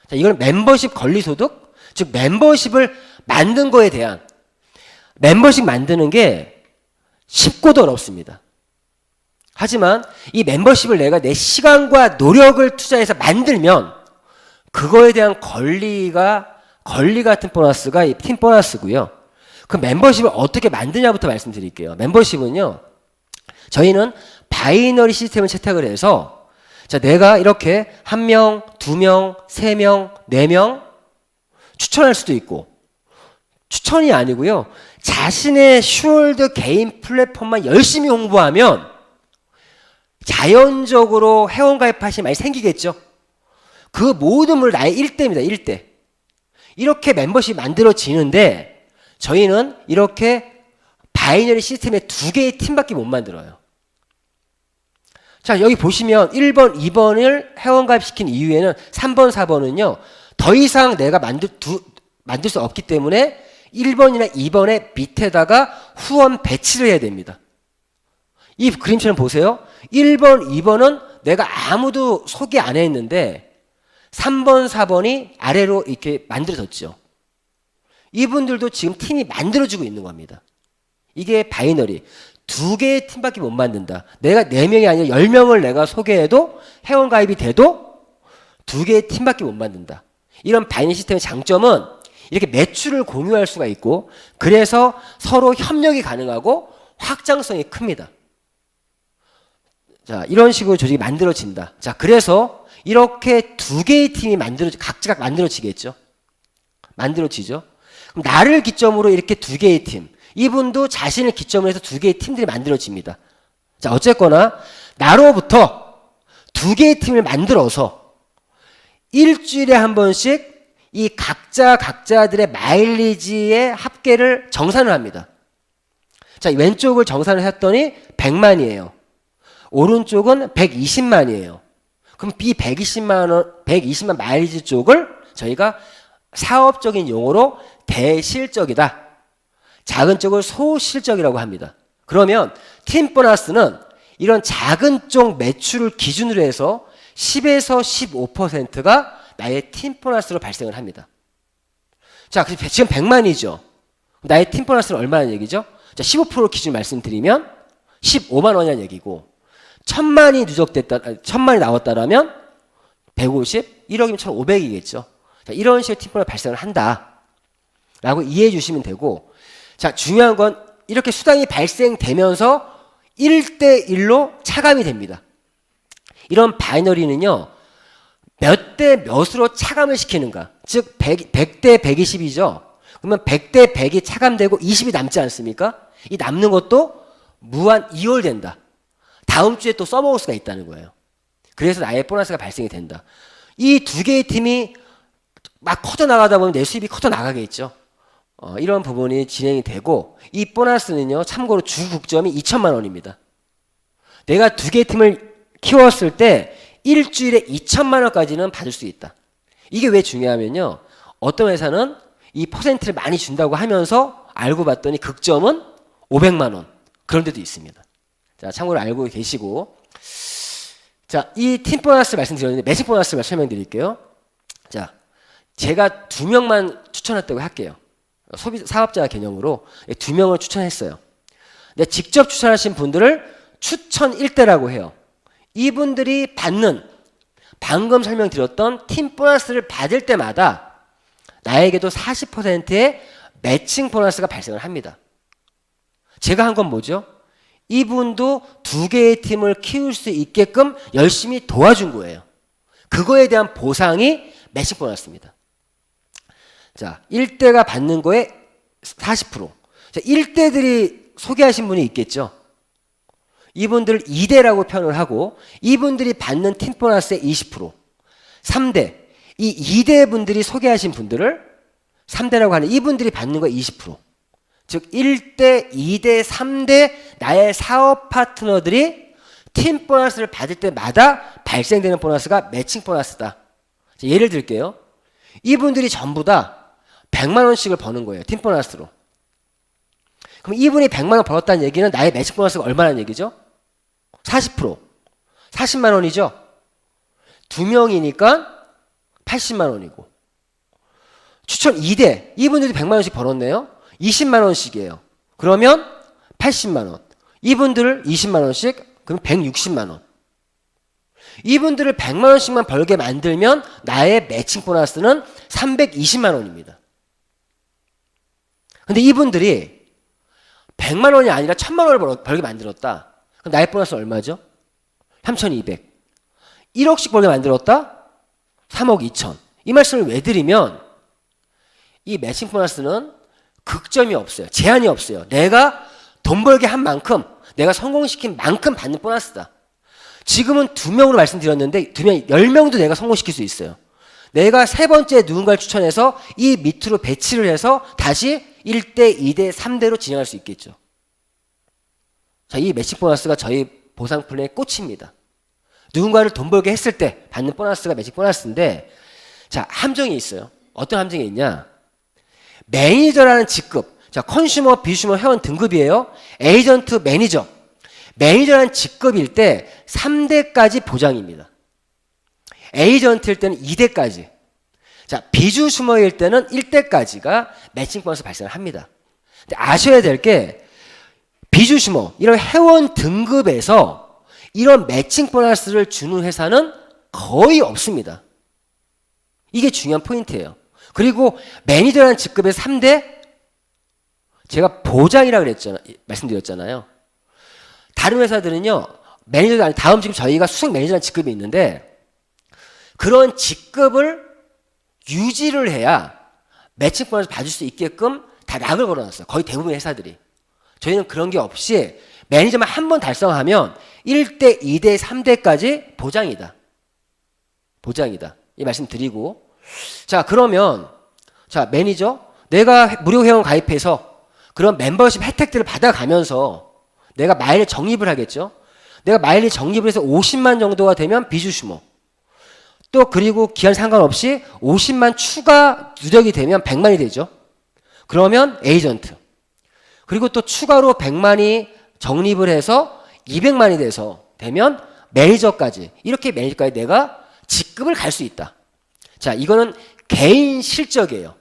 자, 이건 멤버십 권리소득, 즉 멤버십을 만든 거에 대한, 멤버십 만드는 게 쉽고도 어렵습니다. 하지만 이 멤버십을 내가 내 시간과 노력을 투자해서 만들면 그거에 대한 권리 같은 보너스가 이 팀 보너스고요. 그 멤버십을 어떻게 만드냐부터 말씀드릴게요. 멤버십은요, 저희는 바이너리 시스템을 채택을 해서, 자, 내가 이렇게 1명, 2명, 3명, 4명 추천할 수도 있고, 추천이 아니고요, 자신의 슈월드 개인 플랫폼만 열심히 홍보하면 자연적으로 회원가입하시면 많이 생기겠죠. 그 모든 물 나의 1대입니다. 1대. 이렇게 멤버십이 만들어지는데 저희는 이렇게 바이너리 시스템에 2개의 팀밖에 못 만들어요. 자, 여기 보시면 1번, 2번을 회원가입시킨 이후에는 3번, 4번은요 더 이상 내가 만들 수 없기 때문에 1번이나 2번의 밑에다가 후원 배치를 해야 됩니다. 이 그림처럼 보세요. 1번, 2번은 내가 아무도 소개 안 했는데 3번, 4번이 아래로 이렇게 만들어졌죠. 이분들도 지금 팀이 만들어지고 있는 겁니다. 이게 바이너리. 2개의 팀밖에 못 만든다. 내가 4명이 아니라 10명을 내가 소개해도 회원가입이 돼도 2개의 팀밖에 못 만든다. 이런 바이너리 시스템의 장점은 이렇게 매출을 공유할 수가 있고, 그래서 서로 협력이 가능하고 확장성이 큽니다. 자, 이런 식으로 조직이 만들어진다. 자, 그래서 이렇게 2개의 팀이 각각 만들어지겠죠. 만들어지죠. 그럼 나를 기점으로 이렇게 2개의 팀, 이분도 자신을 기점으로 해서 2개의 팀들이 만들어집니다. 자, 어쨌거나 나로부터 2개의 팀을 만들어서 일주일에 한 번씩 이 각자들의 마일리지의 합계를 정산을 합니다. 자, 왼쪽을 정산을 했더니 100만이에요. 오른쪽은 120만이에요. 그럼 이 120만 마일리지 쪽을 저희가 사업적인 용어로 대실적이다. 작은 쪽을 소실적이라고 합니다. 그러면 팀 보너스는 이런 작은 쪽 매출을 기준으로 해서 10에서 15%가 나의 팀 보너스로 발생을 합니다. 자, 지금 100만이죠. 나의 팀 보너스는 얼마나 얘기죠? 자, 15% 기준 말씀드리면 15만 원이라는 얘기고 1000만이 나왔다라면 150, 1억이면 1500이겠죠. 자, 이런 식의 팀 보너스 발생을 한다 라고 이해해 주시면 되고, 자, 중요한 건 이렇게 수당이 발생되면서 1대1로 차감이 됩니다. 이런 바이너리는요, 몇 대 몇으로 차감을 시키는가. 즉 100대 120이죠. 그러면 100대 100이 차감되고 20이 남지 않습니까? 이 남는 것도 무한 이월된다. 다음 주에 또 써먹을 수가 있다는 거예요. 그래서 나의 보너스가 발생이 된다. 이 두 개의 팀이 막 커져 나가다 보면 내 수입이 커져 나가겠죠. 이런 부분이 진행이 되고, 이 보너스는요, 참고로 주국점이 2천만 원입니다. 내가 두 개의 팀을 키웠을 때 일주일에 2천만 원까지는 받을 수 있다. 이게 왜 중요하면요, 어떤 회사는 이 퍼센트를 많이 준다고 하면서 알고 봤더니 극점은 500만 원 그런 데도 있습니다. 자, 참고로 알고 계시고, 자, 이 팀 보너스 말씀드렸는데 매직 보너스 설명드릴게요. 자, 제가 2명만 추천했다고 할게요. 사업자 개념으로 2명을 추천했어요. 근데 직접 추천하신 분들을 추천 1대라고 해요. 이분들이 받는 방금 설명드렸던 팀 보너스를 받을 때마다 나에게도 40%의 매칭 보너스가 발생을 합니다. 제가 한 건 뭐죠? 이분도 두 개의 팀을 키울 수 있게끔 열심히 도와준 거예요. 그거에 대한 보상이 매칭 보너스입니다. 자, 1대가 받는 거에 40%. 자, 1대들이 소개하신 분이 있겠죠. 이분들 2대라고 표현을 하고 이분들이 받는 팀 보너스의 20%. 3대. 이 2대 분들이 소개하신 분들을 3대라고 하는 이분들이 받는 거 20%. 즉 1대, 2대, 3대 나의 사업 파트너들이 팀 보너스를 받을 때마다 발생되는 보너스가 매칭 보너스다. 자, 예를 들게요. 이분들이 전부 다 100만 원씩을 버는 거예요. 팀 보너스로. 그럼 이분이 100만 원 벌었다는 얘기는 나의 매칭 보너스가 얼마라는 얘기죠? 40%. 40만 원이죠? 2명이니까 80만 원이고. 추천 2대. 이분들이 100만 원씩 벌었네요. 20만 원씩이에요. 그러면 80만 원. 이분들을 20만 원씩, 그럼 160만 원. 이분들을 100만 원씩만 벌게 만들면 나의 매칭 보너스는 320만 원입니다. 근데 이분들이 100만 원이 아니라 1000만 원을 벌게 만들었다. 그럼 나의 보너스는 얼마죠? 3200. 1억씩 벌게 만들었다? 3억 2천. 이 말씀을 왜 드리면 이 매칭 보너스는 극점이 없어요. 제한이 없어요. 내가 돈 벌게 한 만큼, 내가 성공시킨 만큼 받는 보너스다. 지금은 2명으로 말씀드렸는데 2명, 10명도 내가 성공시킬 수 있어요. 내가 세 번째 누군가를 추천해서 이 밑으로 배치를 해서 다시 1대, 2대, 3대로 진행할 수 있겠죠. 자, 이 매칭 보너스가 저희 보상 플랜의 꽃입니다. 누군가를 돈 벌게 했을 때 받는 보너스가 매칭 보너스인데, 자, 함정이 있어요. 어떤 함정이 있냐? 매니저라는 직급, 자, 컨슈머, 비슈머, 회원 등급이에요. 에이전트, 매니저. 매니저라는 직급일 때 3대까지 보장입니다. 에이전트일 때는 2대까지. 자, 비주슈머일 때는 1대까지가 매칭 보너스 발생을 합니다. 근데 아셔야 될 게 비주슈머, 이런 회원 등급에서 이런 매칭 보너스를 주는 회사는 거의 없습니다. 이게 중요한 포인트예요. 그리고 매니저라는 직급의 3대, 제가 보장이라고 말씀드렸잖아요. 다른 회사들은요, 매니저가 아니, 다음 지금 저희가 수석 매니저라는 직급이 있는데, 그런 직급을 유지를 해야 매칭 보너스 받을 수 있게끔 다 락을 걸어놨어요. 거의 대부분의 회사들이. 저희는 그런 게 없이 매니저만 한 번 달성하면 1대, 2대, 3대까지 보장이다. 보장이다. 이 말씀 드리고. 자, 그러면, 자, 매니저, 내가 무료 회원 가입해서 그런 멤버십 혜택들을 받아가면서 내가 마일을 적립을 하겠죠. 내가 마일을 적립을 해서 50만 정도가 되면 비주슈머. 또 그리고 기한 상관없이 50만 추가 누적이 되면 100만이 되죠. 그러면 에이전트. 그리고 또 추가로 100만이 적립을 해서 200만이 되면 매니저까지, 이렇게 매니저까지 내가 직급을 갈 수 있다. 자, 이거는 개인 실적이에요.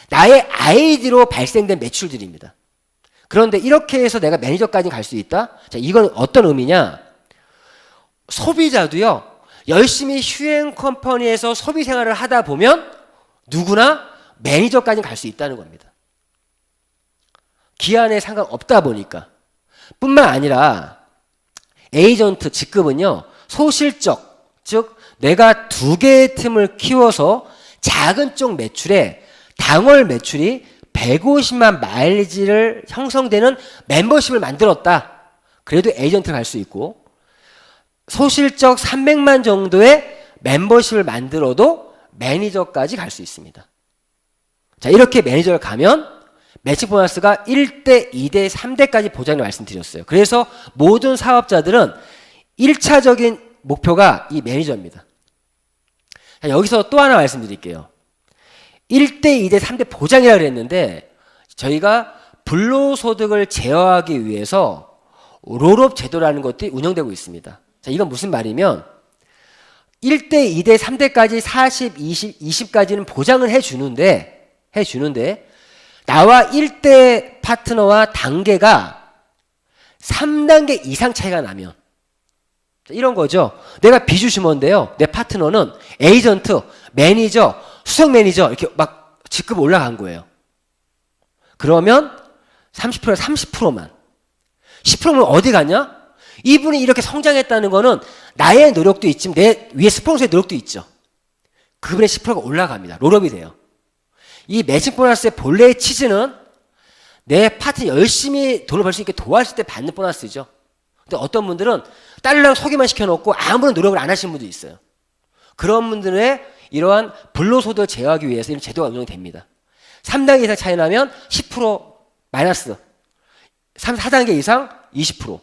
나의 아이디로 발생된 매출들입니다. 그런데 이렇게 해서 내가 매니저까지 갈 수 있다? 자, 이건 어떤 의미냐? 소비자도요, 열심히 휴행 컴퍼니에서 소비 생활을 하다 보면 누구나 매니저까지 갈 수 있다는 겁니다. 기한에 상관없다 보니까. 뿐만 아니라 에이전트 직급은요, 소실적, 즉 내가 두 개의 팀을 키워서 작은 쪽 매출에 당월 매출이 150만 마일리지를 형성되는 멤버십을 만들었다. 그래도 에이전트를 갈 수 있고, 소실적 300만 정도의 멤버십을 만들어도 매니저까지 갈 수 있습니다. 자, 이렇게 매니저를 가면 매칭 보너스가 1대, 2대, 3대까지 보장을 말씀드렸어요. 그래서 모든 사업자들은 1차적인 목표가 이 매니저입니다. 자, 여기서 또 하나 말씀드릴게요. 1대, 2대, 3대 보장이라고 그랬는데 저희가 불로소득을 제어하기 위해서 롤업 제도라는 것들이 운영되고 있습니다. 자, 이건 무슨 말이면 1대, 2대, 3대까지 40, 20, 20까지는 보장을 해주는데 나와 1대 파트너와 단계가 3단계 이상 차이가 나면, 이런 거죠. 내가 비주슈머인데요, 내 파트너는 에이전트, 매니저, 수석 매니저 이렇게 막 직급 올라간 거예요. 그러면 30%에 30%만 10%면 어디 갔냐? 이분이 이렇게 성장했다는 거는 나의 노력도 있지만 내 위에 스폰서의 노력도 있죠. 그분의 10%가 올라갑니다. 롤업이 돼요. 이 매칭 보너스의 본래의 취지는 내 파트너 열심히 돈을 벌 수 있게 도와줄 때 받는 보너스죠. 근데 어떤 분들은 딸랑 소개만 시켜놓고 아무런 노력을 안 하시는 분도 있어요. 그런 분들의 이러한 불로소득을 제어하기 위해서 이런 제도가 운영이 됩니다. 3단계 이상 차이 나면 10% 마이너스, 4단계 이상 20%,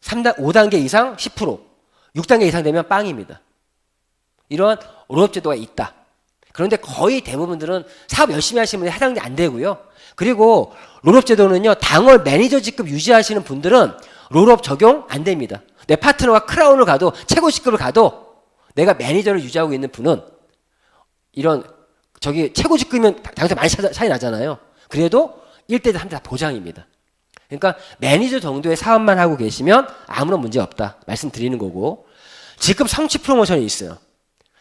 5단계 이상 10%, 6단계 이상 되면 빵입니다. 이러한 롤업 제도가 있다. 그런데 거의 대부분들은 사업 열심히 하시는 분들이 해당이 안 되고요. 그리고 롤업 제도는요, 당월 매니저 직급 유지하시는 분들은 롤업 적용 안 됩니다. 내 파트너가 크라운을 가도, 최고 직급을 가도 내가 매니저를 유지하고 있는 분은 이런 최고 직급이면 당연히 많이 차이 나잖아요. 그래도 1대 3대 다 보장입니다. 그러니까 매니저 정도의 사업만 하고 계시면 아무런 문제 없다 말씀드리는 거고, 직급 성취 프로모션이 있어요.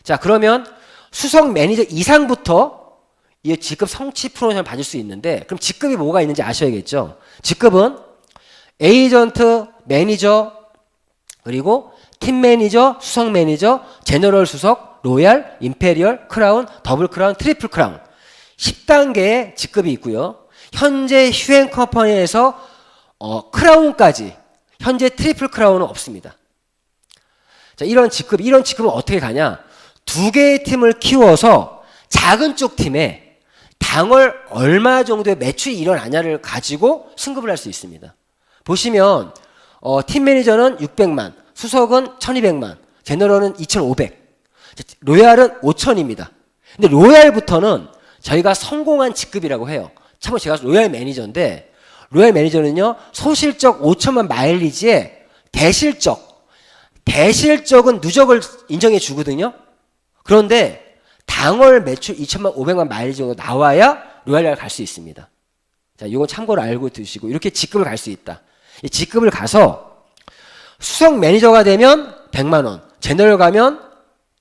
자, 그러면 수석 매니저 이상부터 이 직급 성취 프로모션을 받을 수 있는데, 그럼 직급이 뭐가 있는지 아셔야겠죠. 직급은 에이전트, 매니저, 그리고 팀 매니저, 수석 매니저, 제너럴 수석, 로얄, 임페리얼, 크라운, 더블 크라운, 트리플 크라운 10단계의 직급이 있고요. 현재 휴행 컴퍼니에서 크라운까지, 현재 트리플 크라운은 없습니다. 자, 이런 직급은 어떻게 가냐? 두 개의 팀을 키워서 작은 쪽 팀에 당월 얼마 정도의 매출이 일어나냐를 가지고 승급을 할 수 있습니다. 보시면 팀 매니저는 600만, 수석은 1200만, 제너럴은 2500, 로얄은 5000입니다. 근데 로얄부터는 저희가 성공한 직급이라고 해요. 참고로 제가 로얄 매니저인데, 로얄 매니저는요, 소실적 5천만 마일리지에 대실적은 누적을 인정해 주거든요. 그런데 당월 매출 2,500만 마일리지 정도 나와야 로얄을 갈 수 있습니다. 자, 이건 참고로 알고 두시고, 이렇게 직급을 갈 수 있다. 이 직급을 가서 수석 매니저가 되면 100만 원, 제너럴 가면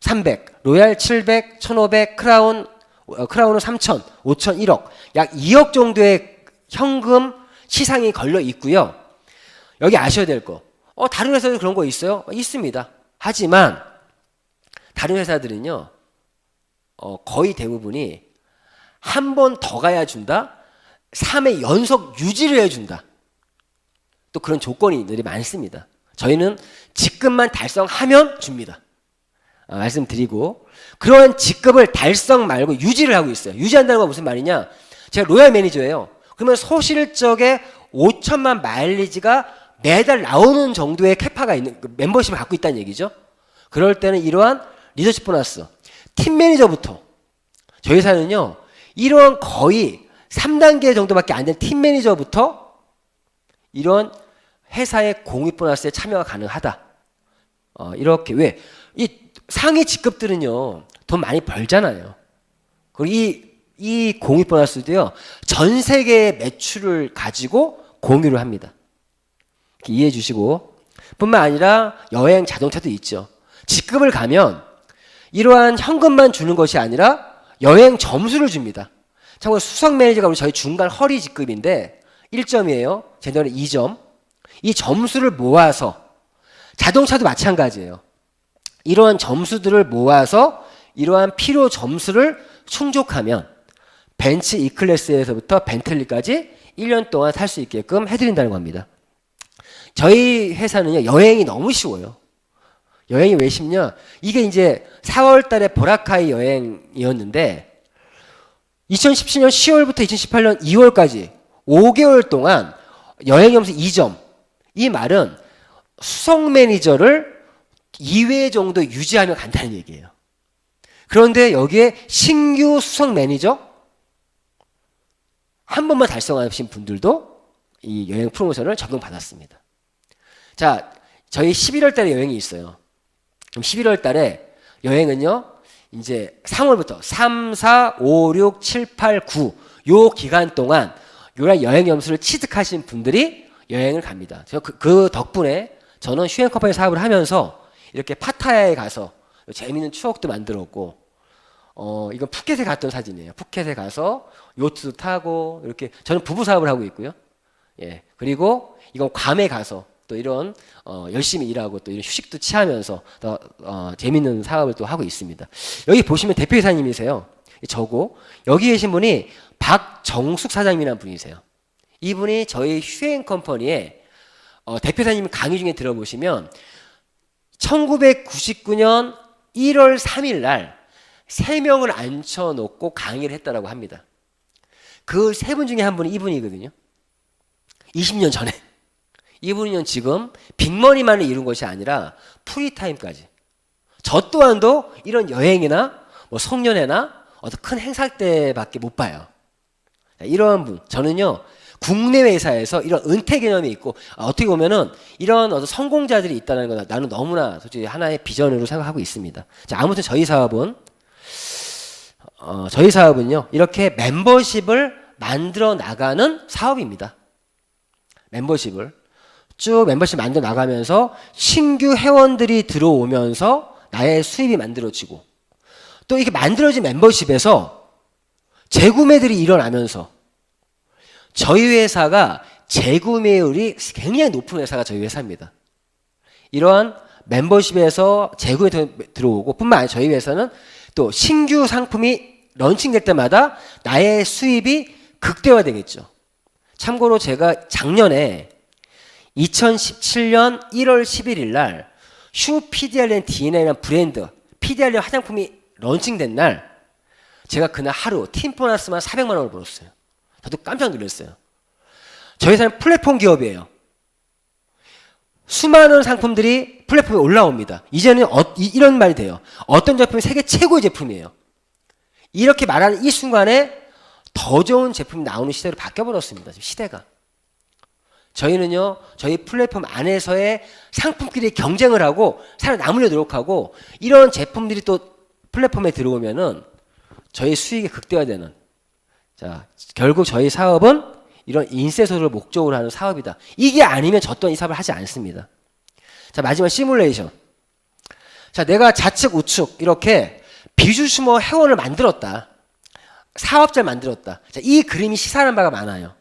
300, 로얄 700, 1500, 크라운은 3000, 5000, 1억, 약 2억 정도의 현금 시상이 걸려 있고요. 여기 아셔야 될 거, 다른 회사도 그런 거 있어요? 있습니다. 하지만 다른 회사들은요, 거의 대부분이 한 번 더 가야 준다, 3회 연속 유지를 해준다, 또 그런 조건이 많습니다. 저희는 직급만 달성하면 줍니다. 말씀드리고, 그런 직급을 달성 말고 유지를 하고 있어요. 유지한다는 건 무슨 말이냐? 제가 로얄 매니저예요. 그러면 소실적의 5천만 마일리지가 매달 나오는 정도의 캐파가 있는, 멤버십을 갖고 있다는 얘기죠. 그럴 때는 이러한 리더십 보너스, 팀 매니저부터, 저희 회사는요, 이러한 거의 3단계 정도밖에 안 된 팀 매니저부터 이런 회사의 공유 보너스에 참여가 가능하다. 이렇게 왜? 이 상위 직급들은요 돈 많이 벌잖아요. 그리고 이 공유 보너스도요 전 세계의 매출을 가지고 공유를 합니다. 이해해 주시고 뿐만 아니라 여행 자동차도 있죠. 직급을 가면 이러한 현금만 주는 것이 아니라 여행 점수를 줍니다. 참고로 수석 매니저가 우리 저희 중간 허리 직급인데 1점이에요. 제너럴 2점. 이 점수를 모아서 자동차도 마찬가지예요. 이러한 점수들을 모아서 이러한 필요 점수를 충족하면 벤츠 E클래스에서부터 벤틀리까지 1년 동안 탈 수 있게끔 해드린다는 겁니다. 저희 회사는요 여행이 너무 쉬워요. 여행이 왜 쉽냐? 이게 이제 4월 달에 보라카이 여행이었는데 2017년 10월부터 2018년 2월까지 5개월 동안 여행 점수 2점. 이 말은 수석 매니저를 2회 정도 유지하면 간다는 얘기예요. 그런데 여기에 신규 수석 매니저 한 번만 달성하신 분들도 이 여행 프로모션을 적용받았습니다. 자, 저희 11월 달에 여행이 있어요. 그럼 11월 달에 여행은요, 이제 3월부터 3, 4, 5, 6, 7, 8, 9 요 기간 동안 요런 여행 점수를 취득하신 분들이 여행을 갑니다. 그 덕분에 저는 휴행 컴퍼니 사업을 하면서 이렇게 파타야에 가서 재미있는 추억도 만들었고, 이건 푸켓에 갔던 사진이에요. 푸켓에 가서 요트도 타고 이렇게 저는 부부 사업을 하고 있고요. 예. 그리고 이건 괌에 가서 또 이런 열심히 일하고 또 이런 휴식도 취하면서 더 재밌는 사업을 또 하고 있습니다. 여기 보시면 대표이사님이세요. 저고 여기 계신 분이 박정숙 사장님이라는 분이세요. 이분이 저희 휴행 컴퍼니의 대표사님 강의 중에 들어보시면 1999년 1월 3일 날 3명을 앉혀놓고 강의를 했다라고 합니다. 그 3분 중에 한 분이 이분이거든요. 20년 전에. 이분은 지금 빅머니만을 이룬 것이 아니라 프리타임까지. 저 또한도 이런 여행이나 뭐 송년회나 어떤 큰 행사 때밖에 못 봐요. 이런 분. 저는요, 국내 회사에서 이런 은퇴 개념이 있고, 어떻게 보면은 이런 어떤 성공자들이 있다는 거 나는 너무나 솔직히 하나의 비전으로 생각하고 있습니다. 자, 아무튼 저희 사업은요, 이렇게 멤버십을 만들어 나가는 사업입니다. 멤버십을. 쭉 멤버십 만들어 나가면서 신규 회원들이 들어오면서 나의 수입이 만들어지고, 또 이렇게 만들어진 멤버십에서 재구매들이 일어나면서 저희 회사가 재구매율이 굉장히 높은 회사가 저희 회사입니다. 이러한 멤버십에서 재구매 들어오고 뿐만 아니라 저희 회사는 또 신규 상품이 런칭될 때마다 나의 수입이 극대화되겠죠. 참고로 제가 작년에 2017년 1월 11일 날 슈 PDRN DNA라는 브랜드 PDRN 화장품이 런칭된 날 제가 그날 하루 팀 보너스만 400만 원을 벌었어요. 저도 깜짝 놀랐어요. 저희 회사는 플랫폼 기업이에요. 수많은 상품들이 플랫폼에 올라옵니다. 이제는 이런 말이 돼요. 어떤 제품이 세계 최고의 제품이에요. 이렇게 말하는 이 순간에 더 좋은 제품이 나오는 시대로 바뀌어버렸습니다. 지금 시대가. 저희는요, 저희 플랫폼 안에서의 상품끼리 경쟁을 하고 살아남으려 노력하고 이런 제품들이 또 플랫폼에 들어오면은 저희 수익이 극대화되는. 자, 결국 저희 사업은 이런 인쇄소를 목적으로 하는 사업이다. 이게 아니면 저 또한 이 사업을 하지 않습니다. 자, 마지막 시뮬레이션. 자, 내가 좌측 우측 이렇게 비주슈머 회원을 만들었다. 사업자를 만들었다. 자, 이 그림이 시사하는 바가 많아요.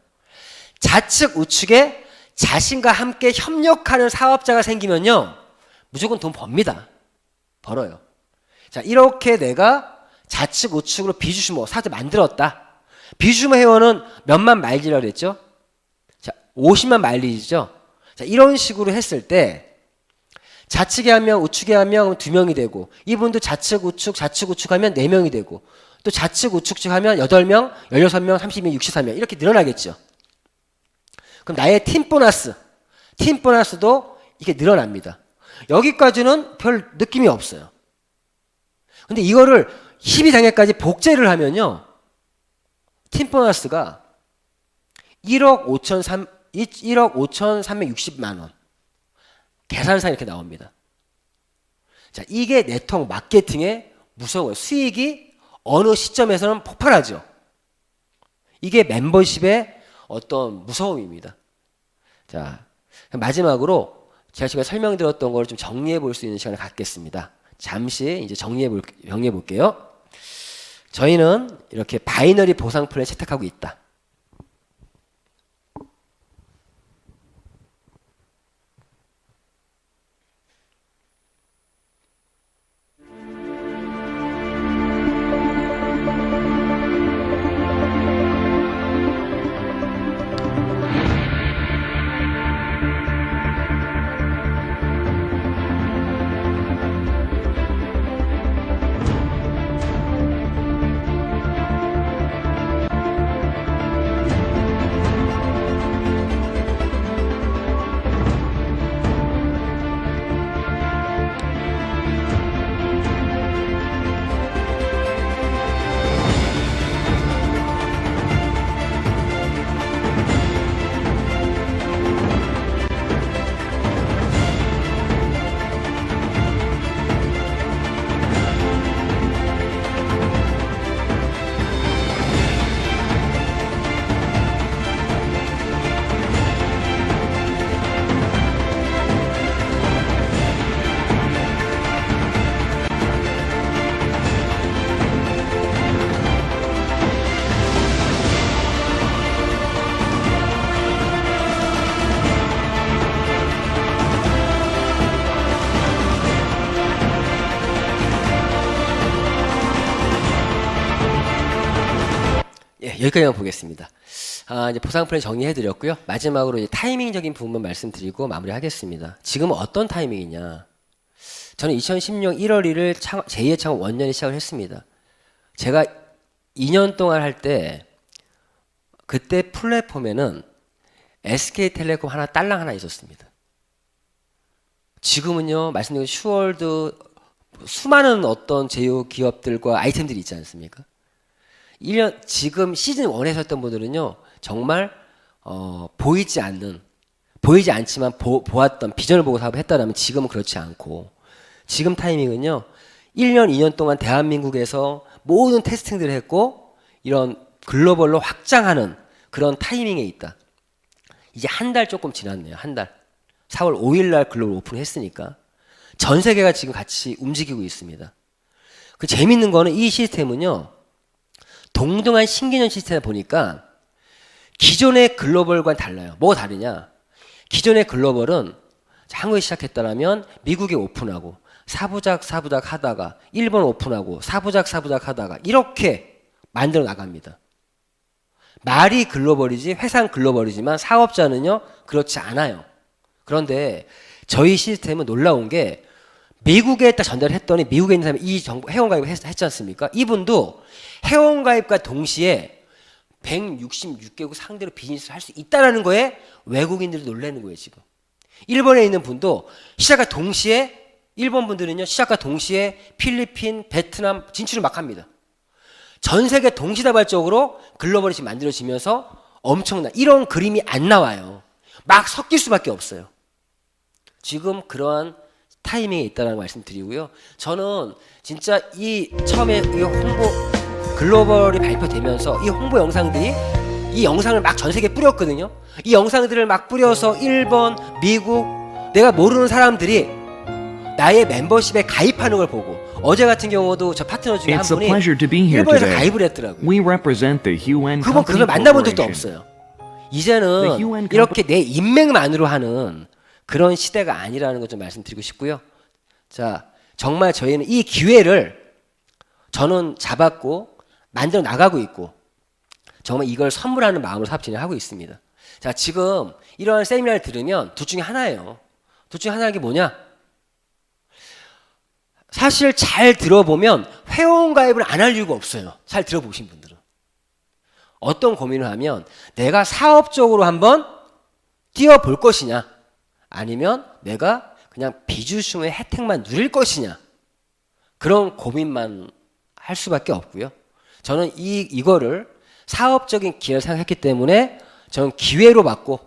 좌측 우측에 자신과 함께 협력하는 사업자가 생기면요, 무조건 돈 법니다. 벌어요. 자, 이렇게 내가 좌측 우측으로 비주슈머 사업자 만들었다. 비주슈머 회원은 몇만 마일리라고 그랬죠? 자, 50만 마일리지죠? 자, 이런 식으로 했을 때 좌측에 한 명, 우측에 한 명, 2명이 되고, 이분도 좌측 우측 하면 4명이 되고, 또 좌측 우측 하면 8명, 16명, 32명, 64명 이렇게 늘어나겠죠. 그럼 나의 팀 보너스도 이게 늘어납니다. 여기까지는 별 느낌이 없어요. 근데 이거를 12단계까지 복제를 하면요, 팀 보너스가 1억 1억 5,360만 원. 계산상 이렇게 나옵니다. 자, 이게 네트워크 마케팅의 무서운 거예요. 수익이 어느 시점에서는 폭발하죠. 이게 멤버십의 어떤 무서움입니다. 자, 마지막으로 제가 지금 설명드렸던 걸 좀 정리해 볼 수 있는 시간을 갖겠습니다. 잠시 이제 정리해 볼게요. 저희는 이렇게 바이너리 보상 플랜을 채택하고 있다. 여기까지만 보겠습니다. 이제 보상 플랜 정리해드렸고요. 마지막으로 이제 타이밍적인 부분만 말씀드리고 마무리하겠습니다. 지금은 어떤 타이밍이냐? 저는 2016년 1월 1일 제2의 창업 원년에 시작을 했습니다. 제가 2년 동안 할 때 그때 플랫폼에는 SK텔레콤 하나, 딸랑 하나 있었습니다. 지금은요, 말씀드린 슈월드 수많은 어떤 제휴 기업들과 아이템들이 있지 않습니까? 1년 지금 시즌 1에서 했던 분들은요, 정말 보이지 않지만 보았던 비전을 보고 사업을 했다라면 지금은 그렇지 않고, 지금 타이밍은요 1년 2년 동안 대한민국에서 모든 테스팅들을 했고 이런 글로벌로 확장하는 그런 타이밍에 있다. 이제 한 달 조금 지났네요. 한 달. 4월 5일 날 글로벌 오픈을 했으니까 전 세계가 지금 같이 움직이고 있습니다. 그 재밌는 거는 이 시스템은요, 동등한 신기년 시스템을 보니까 기존의 글로벌과는 달라요. 뭐가 다르냐? 기존의 글로벌은 한국에 시작했다면 미국에 오픈하고 사부작 하다가 일본 오픈하고 사부작 하다가 이렇게 만들어 나갑니다. 말이 글로벌이지 회사는 글로벌이지만 사업자는요 그렇지 않아요. 그런데 저희 시스템은 놀라운 게 미국에 딱 전달했더니 미국에 있는 사람이 이 정보 회원가입을 했지 않습니까? 이분도 회원가입과 동시에 166개국 상대로 비즈니스를 할 수 있다는 거에 외국인들이 놀라는 거예요. 지금 일본에 있는 분도 시작과 동시에, 일본 분들은요 시작과 동시에 필리핀, 베트남 진출을 막 합니다. 전 세계 동시다발적으로 글로벌이 지금 만들어지면서 엄청난 이런 그림이 안 나와요. 막 섞일 수밖에 없어요. 지금 그러한 타이밍에 있다는 말씀드리고요. 저는 진짜 이 처음에 이 홍보 글로벌이 발표되면서 이 홍보 영상들이 이 영상을 막 전 세계에 뿌렸거든요. 이 영상들을 막 뿌려서 일본, 미국, 내가 모르는 사람들이 나의 멤버십에 가입하는 걸 보고, 어제 같은 경우도 저 파트너 중에 한 It's a 분이 pleasure to be here 일본에서 today. 가입을 했더라고요. We represent the Huen 그분 Company 만나본 적도 Corporation. 없어요. 이제는 Huen 이렇게 내 인맥만으로 하는 그런 시대가 아니라는 것 좀 말씀드리고 싶고요. 자, 정말 저희는 이 기회를 저는 잡았고 만들어 나가고 있고 정말 이걸 선물하는 마음으로 사업 진행을 하고 있습니다. 자, 지금 이러한 세미나를 들으면 둘 중에 하나예요. 둘 중에 하나가 뭐냐? 사실 잘 들어보면 회원가입을 안 할 이유가 없어요. 잘 들어보신 분들은. 어떤 고민을 하면 내가 사업적으로 한번 뛰어볼 것이냐, 아니면 내가 그냥 비주심의 혜택만 누릴 것이냐, 그런 고민만 할 수밖에 없고요. 저는 이거를 사업적인 기회를 생각했기 때문에 저는 기회로 봤고,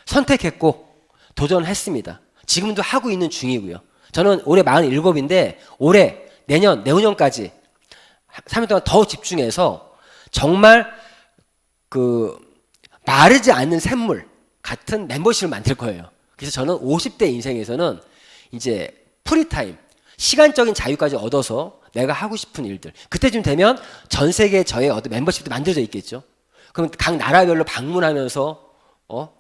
선택했고 도전했습니다. 지금도 하고 있는 중이고요. 저는 올해 47인데 올해 내후년까지 3년 동안 더 집중해서 정말 그 마르지 않는 샘물 같은 멤버십을 만들 거예요. 그래서 저는 50대 인생에서는 이제 프리타임, 시간적인 자유까지 얻어서 내가 하고 싶은 일들. 그때쯤 되면 전 세계 저의 어떤 멤버십도 만들어져 있겠죠. 그럼 각 나라별로 방문하면서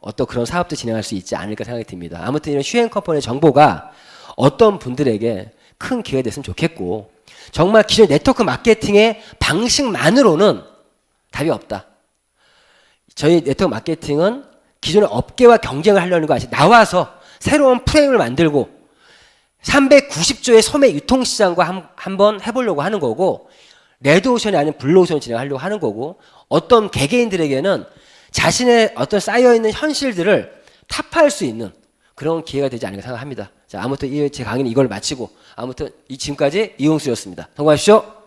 어떤 그런 사업도 진행할 수 있지 않을까 생각이 듭니다. 아무튼 이런 휴행 컴퍼니의 정보가 어떤 분들에게 큰 기회가 됐으면 좋겠고, 정말 기존 네트워크 마케팅의 방식만으로는 답이 없다. 저희 네트워크 마케팅은 기존의 업계와 경쟁을 하려는 거 아니지, 나와서 새로운 프레임을 만들고 390조의 소매 유통시장과 한번 해보려고 하는 거고, 레드오션이 아닌 블루오션을 진행하려고 하는 거고, 어떤 개개인들에게는 자신의 어떤 쌓여있는 현실들을 타파할 수 있는 그런 기회가 되지 않을까 생각합니다. 자, 아무튼 제 강의는 이걸 마치고, 아무튼 지금까지 이용수였습니다. 성공하십시오.